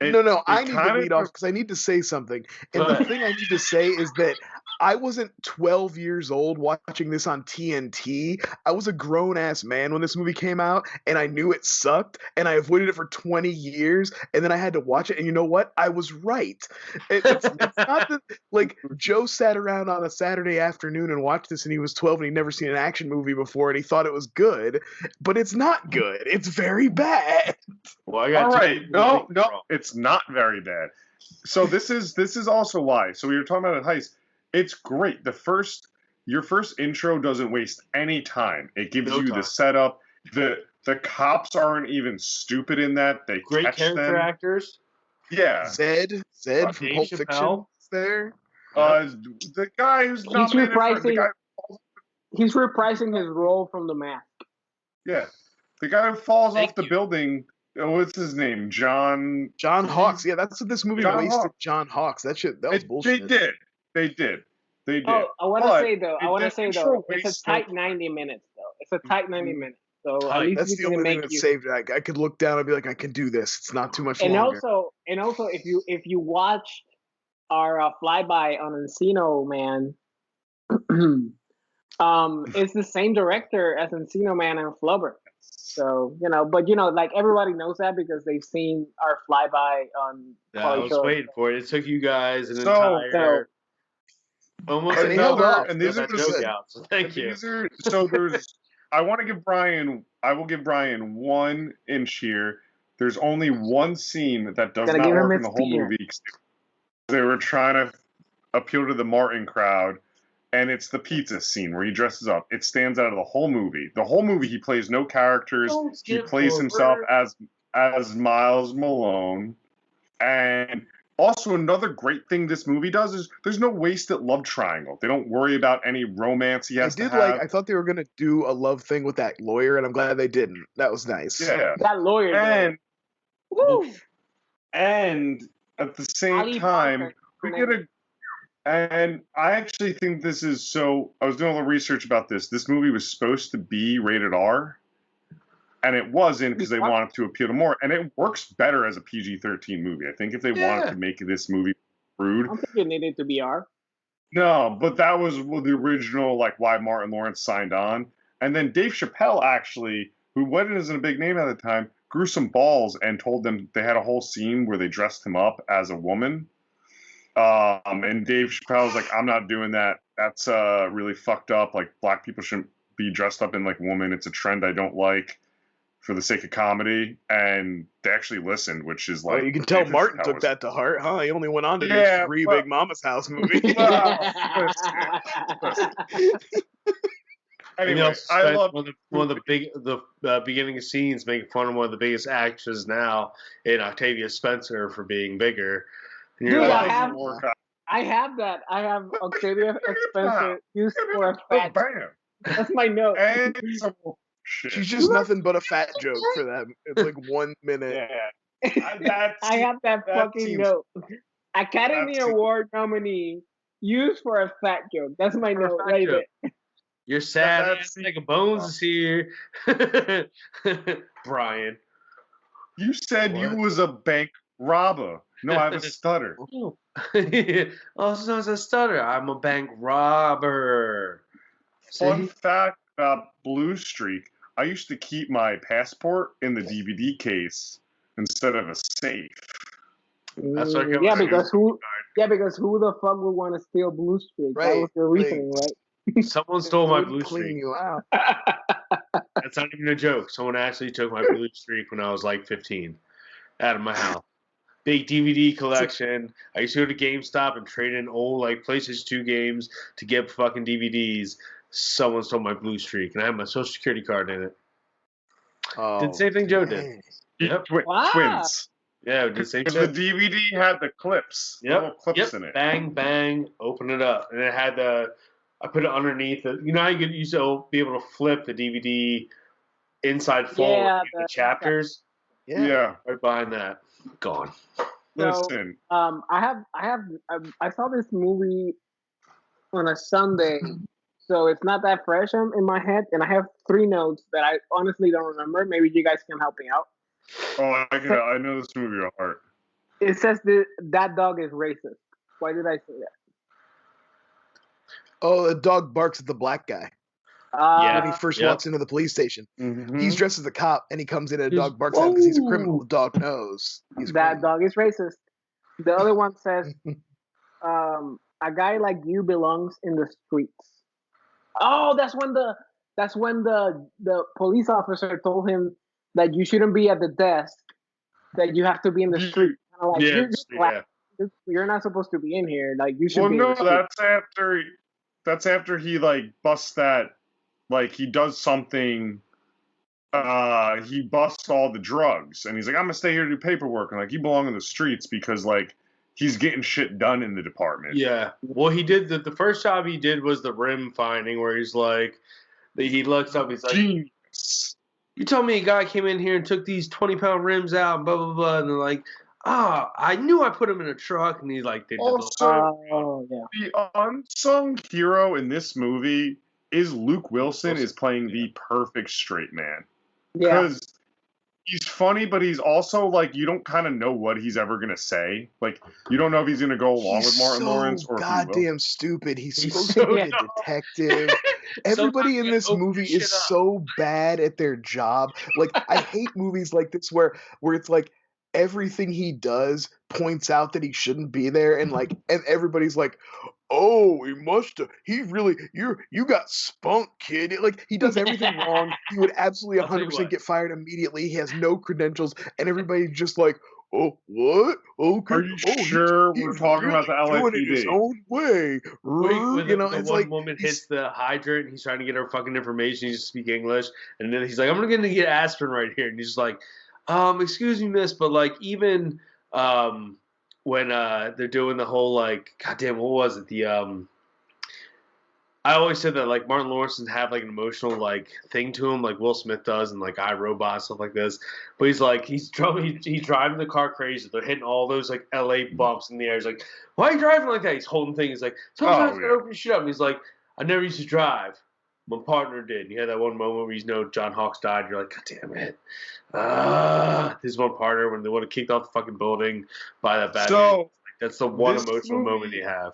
No, I need to lead off because I need to say something. And the thing I need to say is that I wasn't 12 years old watching this on TNT. I was a grown-ass man when this movie came out, and I knew it sucked, and I avoided it for 20 years, and then I had to watch it, and you know what? I was right. It's not that, like, Joe sat around on a Saturday afternoon and watched this, and he was 12, and he'd never seen an action movie before, and he thought it was good, but it's not good. It's very bad. Well, I got all right. No, it's not very bad. So this is also why. So we were talking about a heist. It's great. Your first intro doesn't waste any time. It gives you the setup. The cops aren't even stupid in that. They great catch character them. Actors. Yeah. Zed from Pulp Fiction is there. The guy who's he's reprising his role from The Mask. Yeah. The guy who falls off the building. What's his name? John Hawkes. Yeah, that's what this movie wasted. John Hawkes. That was bullshit. They did. Oh, I want to say though, it's a tight 90 minutes though. It's a tight 90 minutes. So at least that's the only thing that saved it. I could look down and be like, I can do this. It's not too much longer. And also, if you watch our flyby on Encino Man, it's the same director as Encino Man and Flubber. So, but like everybody knows that because they've seen our flyby on. Yeah, I was waiting for it. It took you guys an entire. Almost another, and these are joke out. So thank you. I will give Brian 1 inch here. There's only one scene that does not work in the whole movie. They were trying to appeal to the Martin crowd, and it's the pizza scene where he dresses up. It stands out of the whole movie. The whole movie, he plays no characters. He plays himself as Miles Malone. And also another great thing this movie does is there's no wasted love triangle. They don't worry about any romance he has to have. I thought they were going to do a love thing with that lawyer, and I'm glad they didn't. That was nice. Yeah. That lawyer. And at the same time, we get and I actually think this is so. I was doing a little research about this. This movie was supposed to be rated R, and it wasn't because they wanted to appeal to more. And it works better as a PG-13 movie. I think if they wanted to make this movie rude, I don't think it needed to be R. No, but that was the original, why Martin Lawrence signed on. And then Dave Chapelle, actually, who wasn't a big name at the time, grew some balls and told them they had a whole scene where they dressed him up as a woman. And Dave Chappelle's like, I'm not doing that. That's really fucked up. Black people shouldn't be dressed up in women. It's a trend I don't like for the sake of comedy. And they actually listened, which is you can tell Martin took that to heart, huh? He only went on to do 3 Big Mama's House movies. Anyway, I love one of the beginning scenes making fun of one of the biggest actors now in Octavia Spencer for being bigger. Dude, I have that. I have Octavia Spencer used for a fat. That's my note. She's just nothing but a fat joke for them. It's 1 minute. Yeah. I have that fucking note. Academy Award nominee used for a fat joke. That's my note right there. You're sad. Like Bones is here. Brian. You said you was a bank robber. No, I have a stutter. Oh, it's not a stutter. I'm a bank robber. Fun fact about Blue Streak. I used to keep my passport in the DVD case instead of a safe. That's what because who the fuck would want to steal Blue Streak? Right. That was the reasoning, right? Someone stole my Blue Streak. You out. That's not even a joke. Someone actually took my Blue Streak when I was 15 out of my house. Big DVD collection. I used to go to GameStop and trade in old PlayStation 2 games to get fucking DVDs. Someone stole my Blue Streak, and I had my Social Security card in it. Oh, did the same thing Joe did. Yep. Twins. Yeah, did the same thing. The DVD had the clips. Yep. Little clips in it. Bang, bang, open it up. And it had I put it underneath it. You know how you used to be able to flip the DVD inside fold the chapters? Yeah. Right behind that. Gone. Listen. I saw this movie on a Sunday, so it's not that fresh in my head, and I have 3 notes that I honestly don't remember. Maybe you guys can help me out. Oh, I know this movie by heart. It says that dog is racist. Why did I say that? Oh, the dog barks at the black guy. When he first walks into the police station. Mm-hmm. He's dressed as a cop, and he comes in and a dog barks at him because he's a criminal. The dog knows. Dog is racist. The other one says, a guy like you belongs in the streets. Oh, that's when the police officer told him that you shouldn't be at the desk, that you have to be in the street. You're not supposed to be in here. You should be in the street. That's after he busts that. He does something, he busts all the drugs, and he's like, I'm gonna stay here to do paperwork, and you belong in the streets because, he's getting shit done in the department. Yeah. Well, he did, the first job he did was the rim finding, where he's he looks up, he's like, genius. You told me a guy came in here and took these 20-pound rims out, and blah, blah, blah, and they're like, I knew I put him in a truck, and he's like, the unsung hero in this movie is Luke Wilson is playing the perfect straight man. Because he's funny, but he's also you don't kind of know what he's ever gonna say. You don't know if he's gonna go along with Martin Lawrence or goddamn stupid. He's supposed to be a detective. everybody in this movie is so bad at their job. Like, I hate movies like this where it's like everything he does points out that he shouldn't be there, and everybody's like, oh, you got spunk, kid. Like, he does everything wrong. He would absolutely 100% get fired immediately. He has no credentials, and everybody's just like, oh, what? Okay. Are you sure we're talking about the LAPD? Doing it his own way. The one woman hits the hydrant, and he's trying to get her fucking information. He just speak English, and then he's like, I'm gonna get aspirin right here, and he's just like, excuse me, miss, but like even when they're doing the whole like, goddamn, what was it? I always said that like Martin Lawrence doesn't have like an emotional like thing to him like Will Smith does and like iRobot, stuff like this. But he's driving the car crazy. They're hitting all those like LA bumps in the air. He's like, why are you driving like that? He's holding things. He's like, sometimes I gotta open your shit up. And he's like, I never used to drive. My partner did. And he had that one moment where John Hawkes died. You're like, God damn it. His one partner when they would have kicked off the fucking building by that bad man. That's the one emotional moment you have.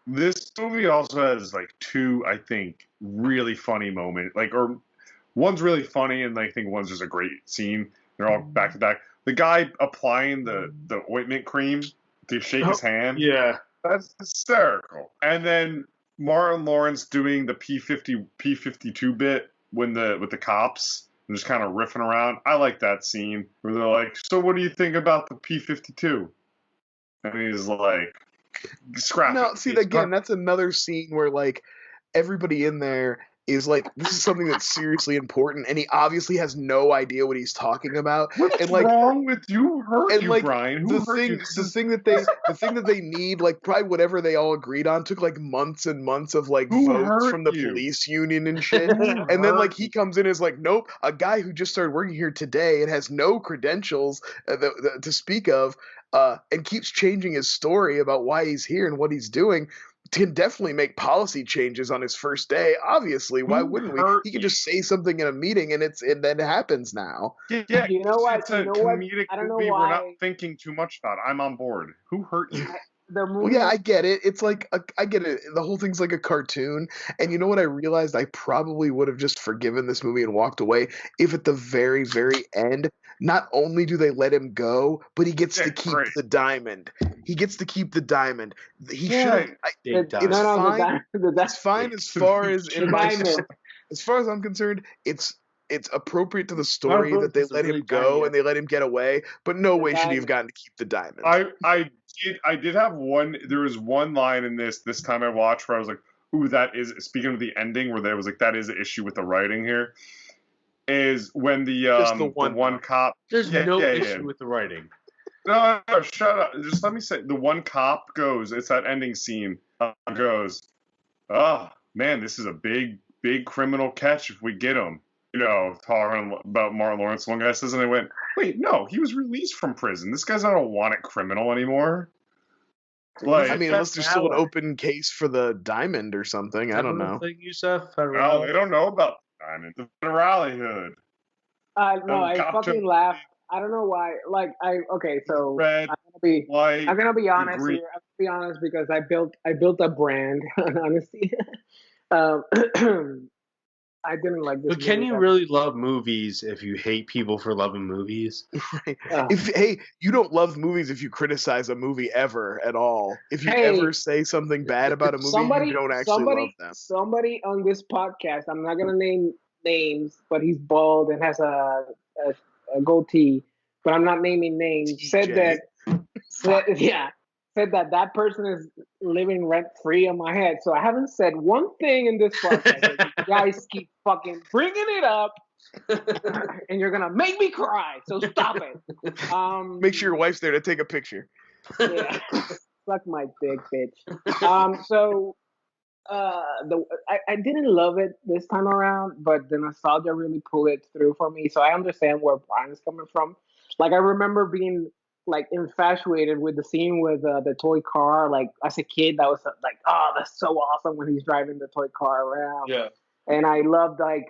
This movie also has like two, I think, really funny moments. Like, or one's really funny, and I think one's just a great scene. They're all back to back. The guy applying the ointment cream to shake his hand. Yeah, that's hysterical. And then Martin Lawrence doing the P-52 bit with the cops and just kind of riffing around. I like that scene where they're like, "So what do you think about the P-52?" And he's like, scrap. No, see, again, that's another scene where like everybody in there is like, this is something that's seriously important, and he obviously has no idea what he's talking about. What's and like, wrong with you? Brian? The thing that they need, like probably whatever they all agreed on, took like months and months of like votes from the police union and shit. And then like he comes in and is like, nope, a guy who just started working here today and has no credentials to speak of. And keeps changing his story about why he's here and what he's doing, can definitely make policy changes on his first day. Obviously, why wouldn't we? He can just say something in a meeting, and then it happens now. Yeah, you know what? It's a comedic movie. We're not thinking too much about it. I'm on board. Who hurt you? Well, yeah, I get it. It's like I get it. The whole thing's like a cartoon, and you know what? I realized I probably would have just forgiven this movie and walked away if at the very, very end, not only do they let him go, but he gets to keep the diamond. He gets to keep the diamond. He should. It's fine as far as as far as I'm concerned. It's appropriate to the story that they let him go and they let him get away, but no way should he have gotten to keep the diamond. I did have one. There was one line in this time I watched where I was like, "Ooh, that is." Speaking of the ending, where there was like, "That is an issue with the writing here." Is when the one cop. There's no issue with the writing. No, shut up. Just let me say. The one cop goes. It's that ending scene. Goes. Oh man, this is a big criminal catch if we get him. Talking about Martin Lawrence. One guy says, and they went, wait, no, he was released from prison. This guy's not a wanted criminal anymore. Like, I mean, unless there's still an open case for the diamond or something. I don't know. No, they don't know about the diamond. The federality. No, I fucking laughed. I don't know why. Like, so red, I'm gonna be honest here. I'm gonna be honest because I built a brand on honesty. I didn't like this. But can you really love movies if you hate people for loving movies? Right. Hey, you don't love movies if you criticize a movie ever at all. If you ever say something bad about a movie, you don't actually love them. Somebody on this podcast, I'm not gonna name names, but he's bald and has a goatee, but I'm not naming names. Said that person is living rent free in my head. So I haven't said one thing in this podcast. You guys keep fucking bringing it up, and you're gonna make me cry. So stop it. Make sure your wife's there to take a picture. Yeah, suck my dick, bitch. So I didn't love it this time around, but the nostalgia really pulled it through for me. So I understand where Brian is coming from. Like, I remember being like infatuated with the scene with the toy car. Like, as a kid, that was like, oh, that's so awesome when he's driving the toy car around. Yeah. And I loved, like,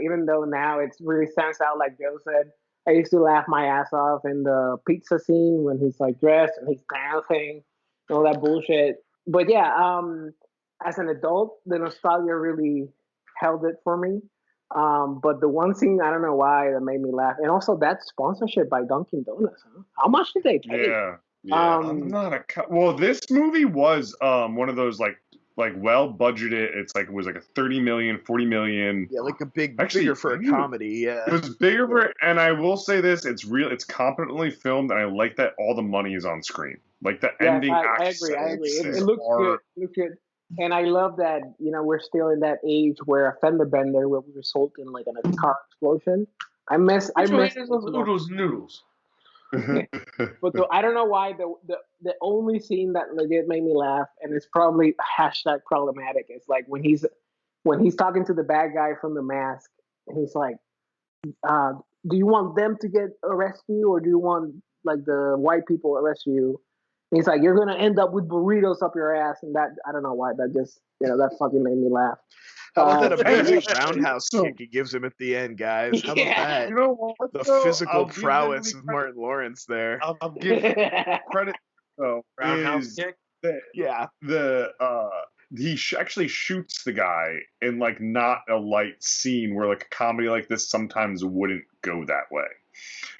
even though now it really stands out, like Joe said, I used to laugh my ass off in the pizza scene when he's like dressed and he's dancing and all that bullshit. But yeah, as an adult, the nostalgia really held it for me. But the one scene, I don't know why, that made me laugh, and also that sponsorship by Dunkin' Donuts. Huh? How much did they pay? Yeah. I'm not well. This movie was one of those like well budgeted. It's like it was like a 30 million, 40 million. Yeah, like bigger for a comedy. Yeah, it was bigger for. And I will say this: it's real. It's competently filmed, and I like that all the money is on screen. Like the ending. I agree. It looks good. It looks good. And I love that, we're still in that age where a fender bender will result in like a car explosion. I miss those noodles. But I don't know why the only scene that legit made me laugh, and it's probably hashtag problematic, is like when he's talking to the bad guy from the mask, and he's like, do you want them to get arrested or do you want like the white people arrest you? And he's like, you're gonna end up with burritos up your ass, and that, I don't know why, that just that fucking made me laugh. How about that amazing roundhouse kick he gives him at the end, guys? How about that? You know what? The physical prowess of Martin Lawrence there. I'll give credit. Roundhouse kick. He actually shoots the guy in like not a light scene where like a comedy like this sometimes wouldn't go that way.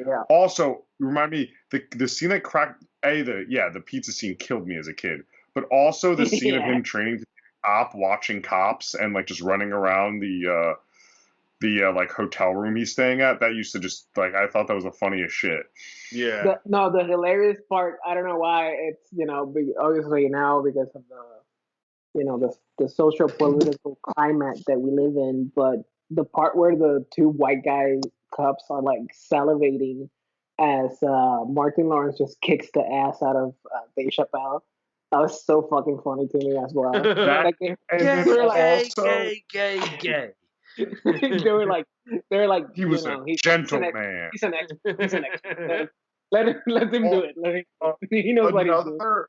Yeah. Also, remind me the scene that cracked the pizza scene killed me as a kid, but also the scene of him training to be a cop, watching cops, and like just running around the like hotel room he's staying at. That used to just like I thought that was the funniest shit. Yeah. The hilarious part, I don't know why it's obviously now because of the social political climate that we live in, but the part where the two white guy cops are like salivating as Martin Lawrence just kicks the ass out of Dave Chapelle. That was so fucking funny to me as well. Gay. They were like he was a gentleman. He's an expert. Let him do it. He knows what he's doing.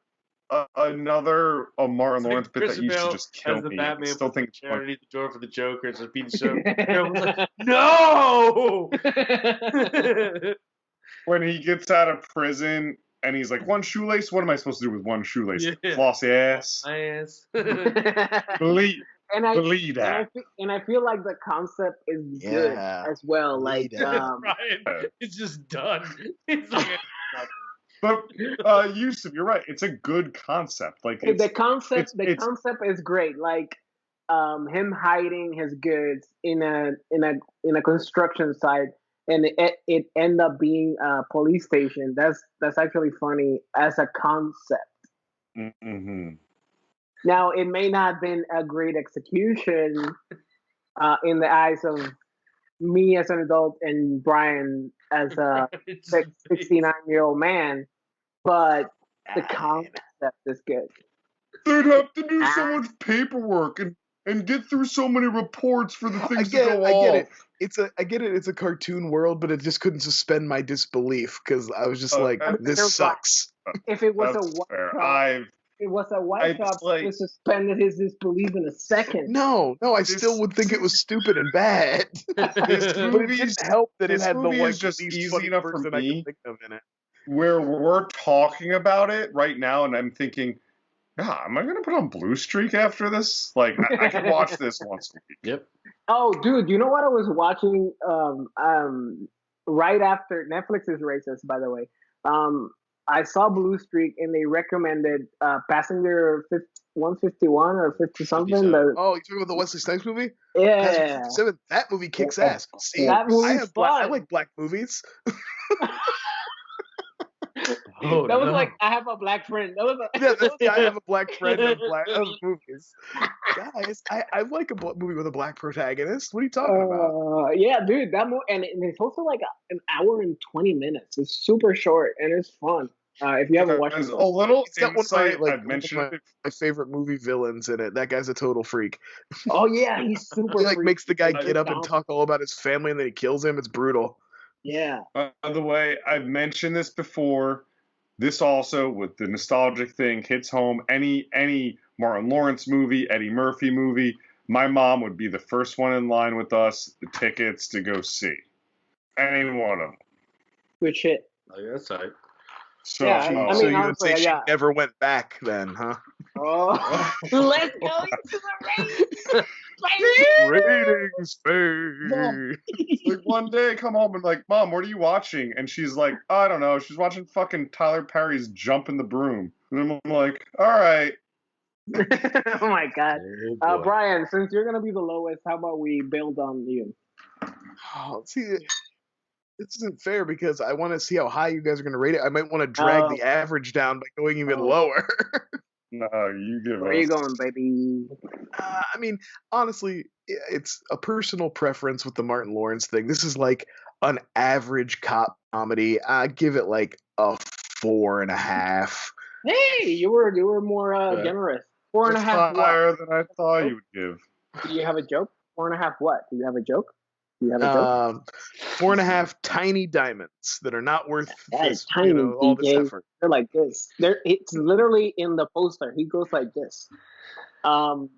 Another Martin Lawrence bit that used to just kill me. Batman Still think it's underneath the door for the Joker. It's a pizza show. Like, no. When he gets out of prison and he's like, one shoelace. What am I supposed to do with one shoelace? Yeah. Floss your ass. My ass. Believe that. And I feel like the concept is good as well. Like, Ryan, it's just done. It's like but Yusuf, you're right. It's a good concept. Like the concept is great. Like him hiding his goods in a construction site, and it end up being a police station. That's actually funny as a concept. Mm-hmm. Now it may not have been a great execution in the eyes of me as an adult and Brian as a 69-year-old man, but the concept is good. They'd have to do so much paperwork and get through so many reports for the things to go off. I get it. It's a cartoon world, but it just couldn't suspend my disbelief because I was just like, this sucks. If it was a white cop, would suspended his disbelief in a second. No, I still would think it was stupid and bad. But it didn't help that it had the like just least easy enough for I me. could think of in it. Where we're talking about it right now, and I'm thinking, am I going to put on Blue Streak after this? Like, I could watch this once a week. Yep. Oh, dude, you know what I was watching right after Netflix is racist, by the way. I saw Blue Streak and they recommended Passenger 151 or 50 something. Oh, you talking about the Wesley Snipes movie? Yeah. That movie kicks ass. See, that movie's I like black movies. That was like, I have a black friend. I have a black friend of movies. Guys, I like a movie with a black protagonist. What are you talking about? Yeah, dude, that movie, and it's also like an hour and 20 minutes. It's super short and it's fun. If you haven't watched it, a little insight. I've mentioned my favorite movie villains in it. That guy's a total freak. Oh yeah, he's super. He makes the guy get up and talk all about his family, and then he kills him. It's brutal. Yeah. By the way, I've mentioned this before. This also, with the nostalgic thing, hits home. Any Martin Lawrence movie, Eddie Murphy movie, my mom would be the first one in line with us, the tickets to go see. Any one of them. Good shit. Oh, yeah, that's right. So, yeah, so you would say she never went back then, huh? Oh, let's go into the race. Ratings fade. Like one day I come home and like, Mom, what are you watching? And she's like, I don't know. She's watching fucking Tyler Perry's Jump in the Broom. And I'm like, all right. Oh my God. Brian, since you're gonna be the lowest, how about we build on you? Oh, see, this isn't fair because I want to see how high you guys are going to rate it. I might want to drag the average down by going even lower. No, you give Where are you going, baby? I mean, honestly, it's a personal preference with the Martin Lawrence thing. This is like an average cop comedy. I give it like a 4.5. Hey, you were more generous. 4.5. Higher than I thought you would give. Do you have a joke? 4.5 what? Do you have a joke? Do you have a joke? 4.5 tiny diamonds that are not worth this, tiny, all this effort. They're like this. It's literally in the poster. He goes like this. I'm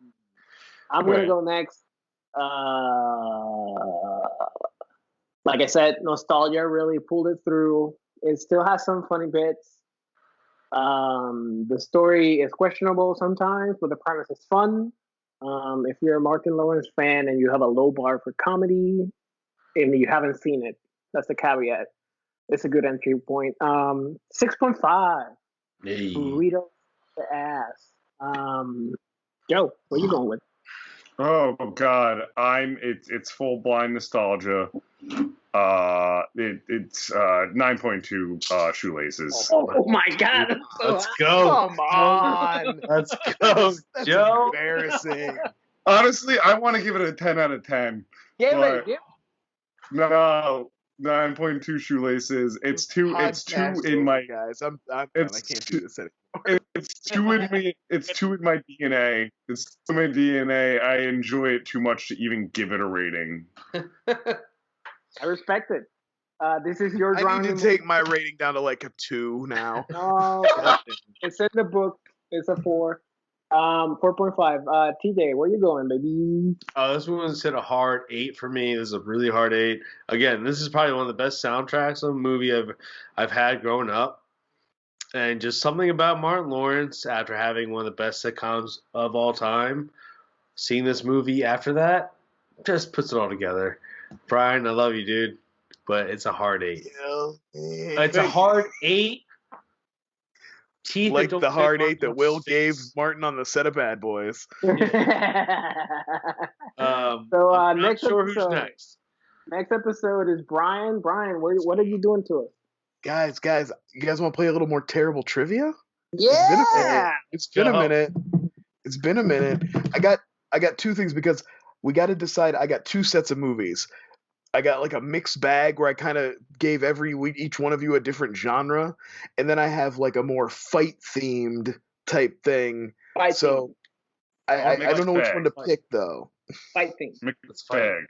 gonna go next. Like I said, nostalgia really pulled it through. It still has some funny bits. The story is questionable sometimes, but the premise is fun. If you're a Martin Lawrence fan and you have a low bar for comedy and you haven't seen it, that's the caveat. It's a good entry point. 6.5. Hey. Burrito the ass. Joe, what are you going with? Oh God, it's full blind nostalgia. It's 9.2 shoelaces. Oh my God! Let's go! Come on, let's go, that's Joe. Embarrassing. Honestly, I want to give it a 10 out of 10. Yeah, No, 9.2 shoelaces. It's two in my guys. I can't do this anymore. It's two in me. It's two in my DNA. It's two in my DNA. I enjoy it too much to even give it a rating. I respect it. This is your. I need to take my rating down to like a 2 now. No, it's in the book. It's a 4. 4.5. TJ, where you going, baby? This one's hit a hard 8 for me. This is a really hard 8. Again, this is probably one of the best soundtracks of a movie I've had growing up. And just something about Martin Lawrence, after having one of the best sitcoms of all time, seeing this movie after that, just puts it all together. Brian, I love you, dude, but it's a hard 8. It's a hard 8. Teeth like the hard 8 that Will gave Martin on the set of Bad Boys. I'm next not sure episode, who's next. Next episode is Brian. Brian, what are you doing to us? Guys, you guys want to play a little more terrible trivia? Yeah. It's been a minute. I got 2 things because we got to decide. I got 2 sets of movies. I got like a mixed bag where I kind of gave each one of you a different genre, and then I have like a more fight themed type thing. I don't know which one to pick though. Fight theme. Mixed bag.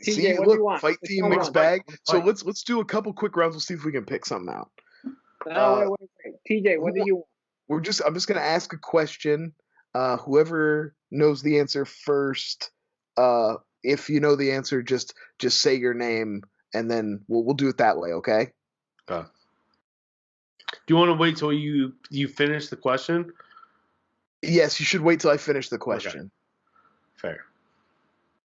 See, TJ, look, fight theme, mixed bag. So let's do a couple quick rounds. We'll see if we can pick something out. Wait. TJ, what do you want? I'm just gonna ask a question. Whoever knows the answer first, if you know the answer, just say your name, and then we'll do it that way, okay? Do you want to wait till you finish the question? Yes, you should wait till I finish the question. Okay. Fair.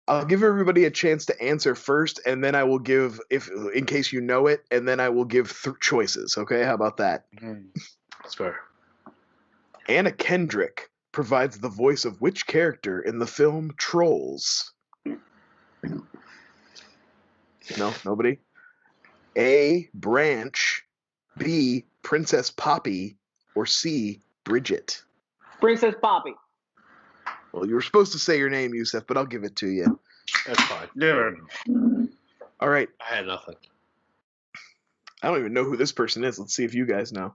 I'll give everybody a chance to answer first, and then I will give, in case you know it, and then I will give choices, okay? How about that? That's fair. Anna Kendrick provides the voice of which character in the film Trolls? No, nobody? A. Branch, B. Princess Poppy, or C. Bridget? Princess Poppy. Well, you were supposed to say your name, Yusef, but I'll give it to you. That's fine. Yeah. All right. I had nothing. I don't even know who this person is. Let's see if you guys know.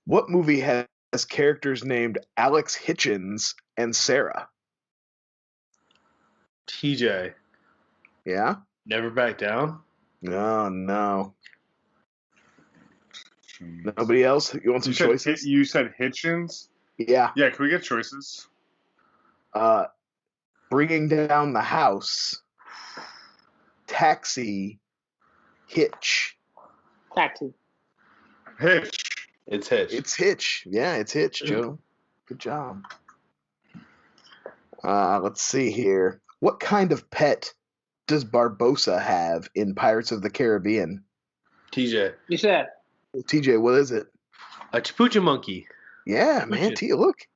What movie has characters named Alex Hitchens and Sarah? TJ. Yeah? Never Back Down? No. Nobody else? You want some choices? You said Hitchens? Yeah. Yeah, can we get choices? Bringing Down the House, Taxi, Hitch. Taxi. Hitch. It's Hitch. It's Hitch. Yeah, it's Hitch, Joe. Good job. Let's see here. What kind of pet does Barbossa have in Pirates of the Caribbean? TJ. You said. TJ, what is it? A Chapucha monkey. Yeah, man. Look.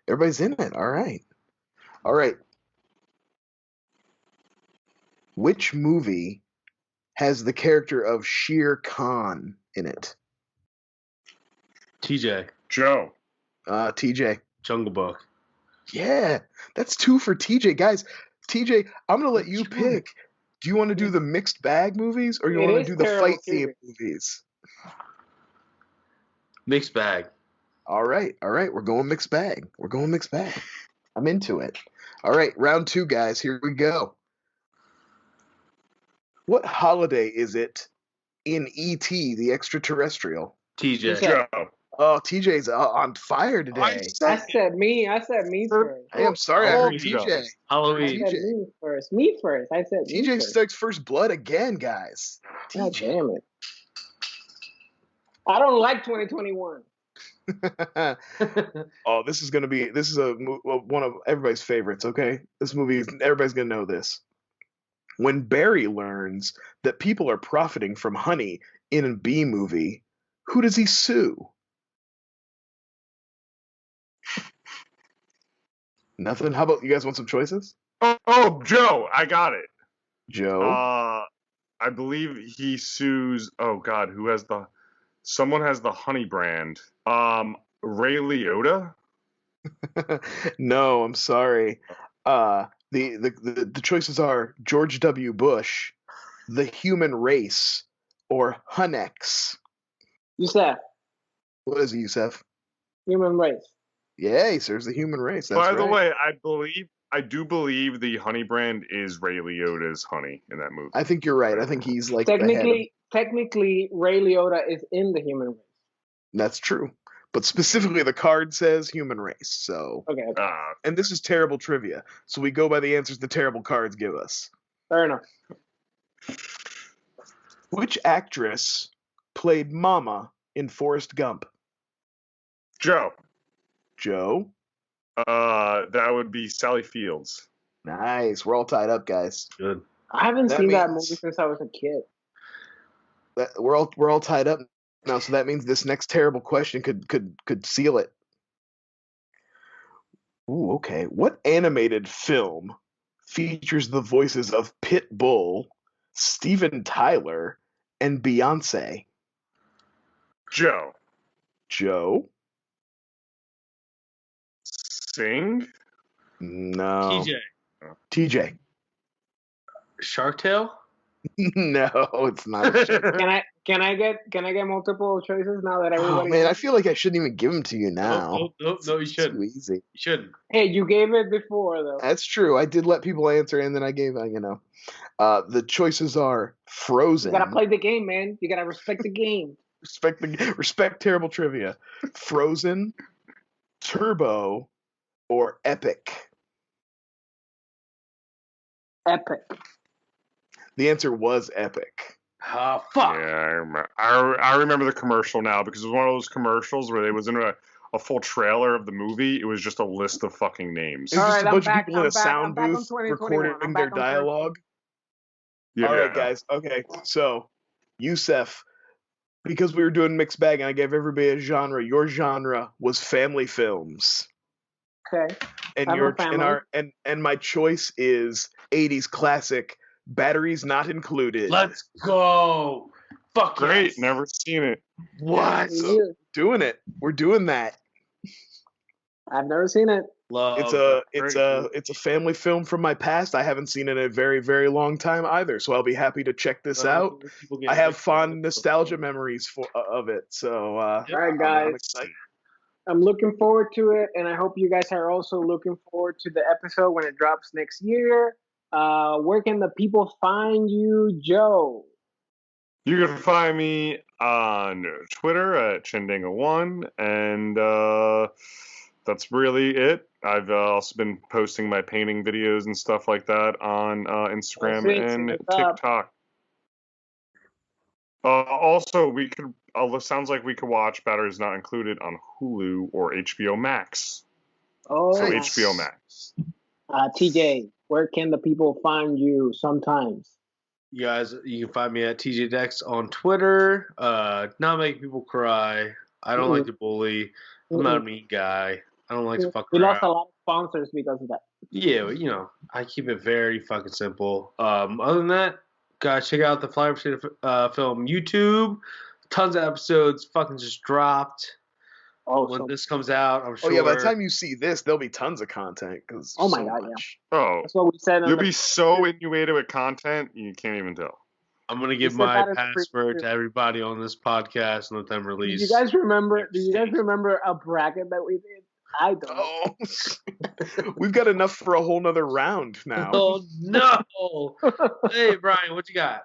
Everybody's in it. All right. All right. Which movie has the character of Shere Khan in it? TJ. Joe. TJ. Jungle Book. Yeah, that's 2 for TJ. Guys, TJ, I'm going to let you pick. Do you want to do the mixed bag movies or you want to do the fight theme movies? Mixed bag. All right. We're going mixed bag. I'm into it. All right, round 2, guys. Here we go. What holiday is it in E.T. the Extraterrestrial? TJ. Joe. Oh, TJ's on fire today. I said me first. Hey, I'm sorry, I heard TJ. Halloween. I said me first. I said TJ strikes first blood again, guys. God damn it. I don't like 2021. Oh, this is one of everybody's favorites, okay? This movie, everybody's going to know this. When Barry learns that people are profiting from honey in a bee movie, who does he sue? Nothing? How about you guys want some choices? Oh, Joe, I got it. Joe? I believe he sues, oh God, someone has the honey brand. Ray Liotta? No, I'm sorry. The choices are George W. Bush, the human race, or Hunex. Yusef. What is it, Yusef? Human race. Yeah, he serves the human race. That's By the way, I do believe the honey brand is Ray Liotta's honey in that movie. I think you're right. I think he's like technically Ray Liotta is in the human race. That's true. But specifically the card says human race. So okay. And this is terrible trivia. So we go by the answers the terrible cards give us. Fair enough. Which actress played Mama in Forrest Gump? Joe. That would be Sally Fields. Nice. We're all tied up, guys. Good. I haven't seen that movie since I was a kid. We're all tied up now, so that means this next terrible question could seal it. Ooh, okay. What animated film features the voices of Pitbull, Steven Tyler, and Beyonce? Joe. Sing? No. TJ. Shark Tale? No, it's not. Can I get multiple choices now that everybody? Oh man, I feel like I shouldn't even give them to you now. No, you shouldn't. Too easy. You shouldn't. Hey, you gave it before though. That's true. I did let people answer, and then I gave. The choices are Frozen. You gotta play the game, man. You gotta respect the game. Respect terrible trivia. Frozen, Turbo, or Epic? Epic. The answer was Epic. Fuck. Yeah, I remember the commercial now because it was one of those commercials where they was in a full trailer of the movie. It was just a list of fucking names. It was just a bunch of people in a sound booth recording their dialogue. Yeah. All right, guys. Okay, so Yusef, because we were doing mixed bag and I gave everybody a genre, your genre was family films. Okay. And my choice is 80s classic, Batteries Not Included. Let's go. Fuck great. Yes. Never seen it. What? Doing it. We're doing that. I've never seen it. It's a family film from my past. I haven't seen it in a very, very long time either. So I'll be happy to check this out. I have fond nostalgia memories of it. So all right, guys. I'm excited. I'm looking forward to it, and I hope you guys are also looking forward to the episode when it drops next year. Where can the people find you, Joe? You can find me on Twitter at Chendinga1, and that's really it. I've also been posting my painting videos and stuff like that on Instagram and TikTok. Also, we could. Sounds like we could watch Batteries Not Included on Hulu or HBO Max. Oh, so HBO Max. TJ, where can the people find you sometimes? You guys, you can find me at TJ Dex on Twitter. Not making people cry. I don't like to bully. I'm not a mean guy. I don't like to fuck around. We lost a lot of sponsors because of that. Yeah, I keep it very fucking simple. Other than that, guys, check out the Flyover film YouTube. Tons of episodes fucking just dropped. When this comes out, I'm sure. Oh yeah, by the time you see this, there'll be tons of content. Cause oh my god, much. Yeah. Oh, that's what we said. You'll be so inundated with content, you can't even tell. I'm gonna give my password to everybody on this podcast and let them release. Do you guys remember a bracket that we did? I don't. Oh, we've got enough for a whole nother round now. Oh no! Hey Brian, what you got?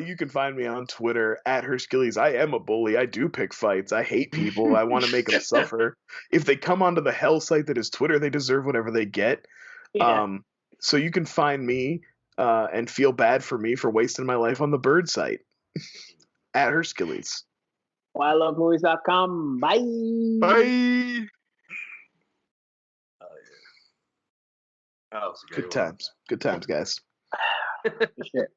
You can find me on Twitter at Herskilles. I am a bully. I do pick fights. I hate people. I want to make them suffer. If they come onto the hell site that is Twitter, they deserve whatever they get. Yeah. So you can find me and feel bad for me for wasting my life on the bird site at Herskilles. WhyILoveMovies.com. Bye. Bye. Oh, yeah. Good times. Good times, guys. Shit.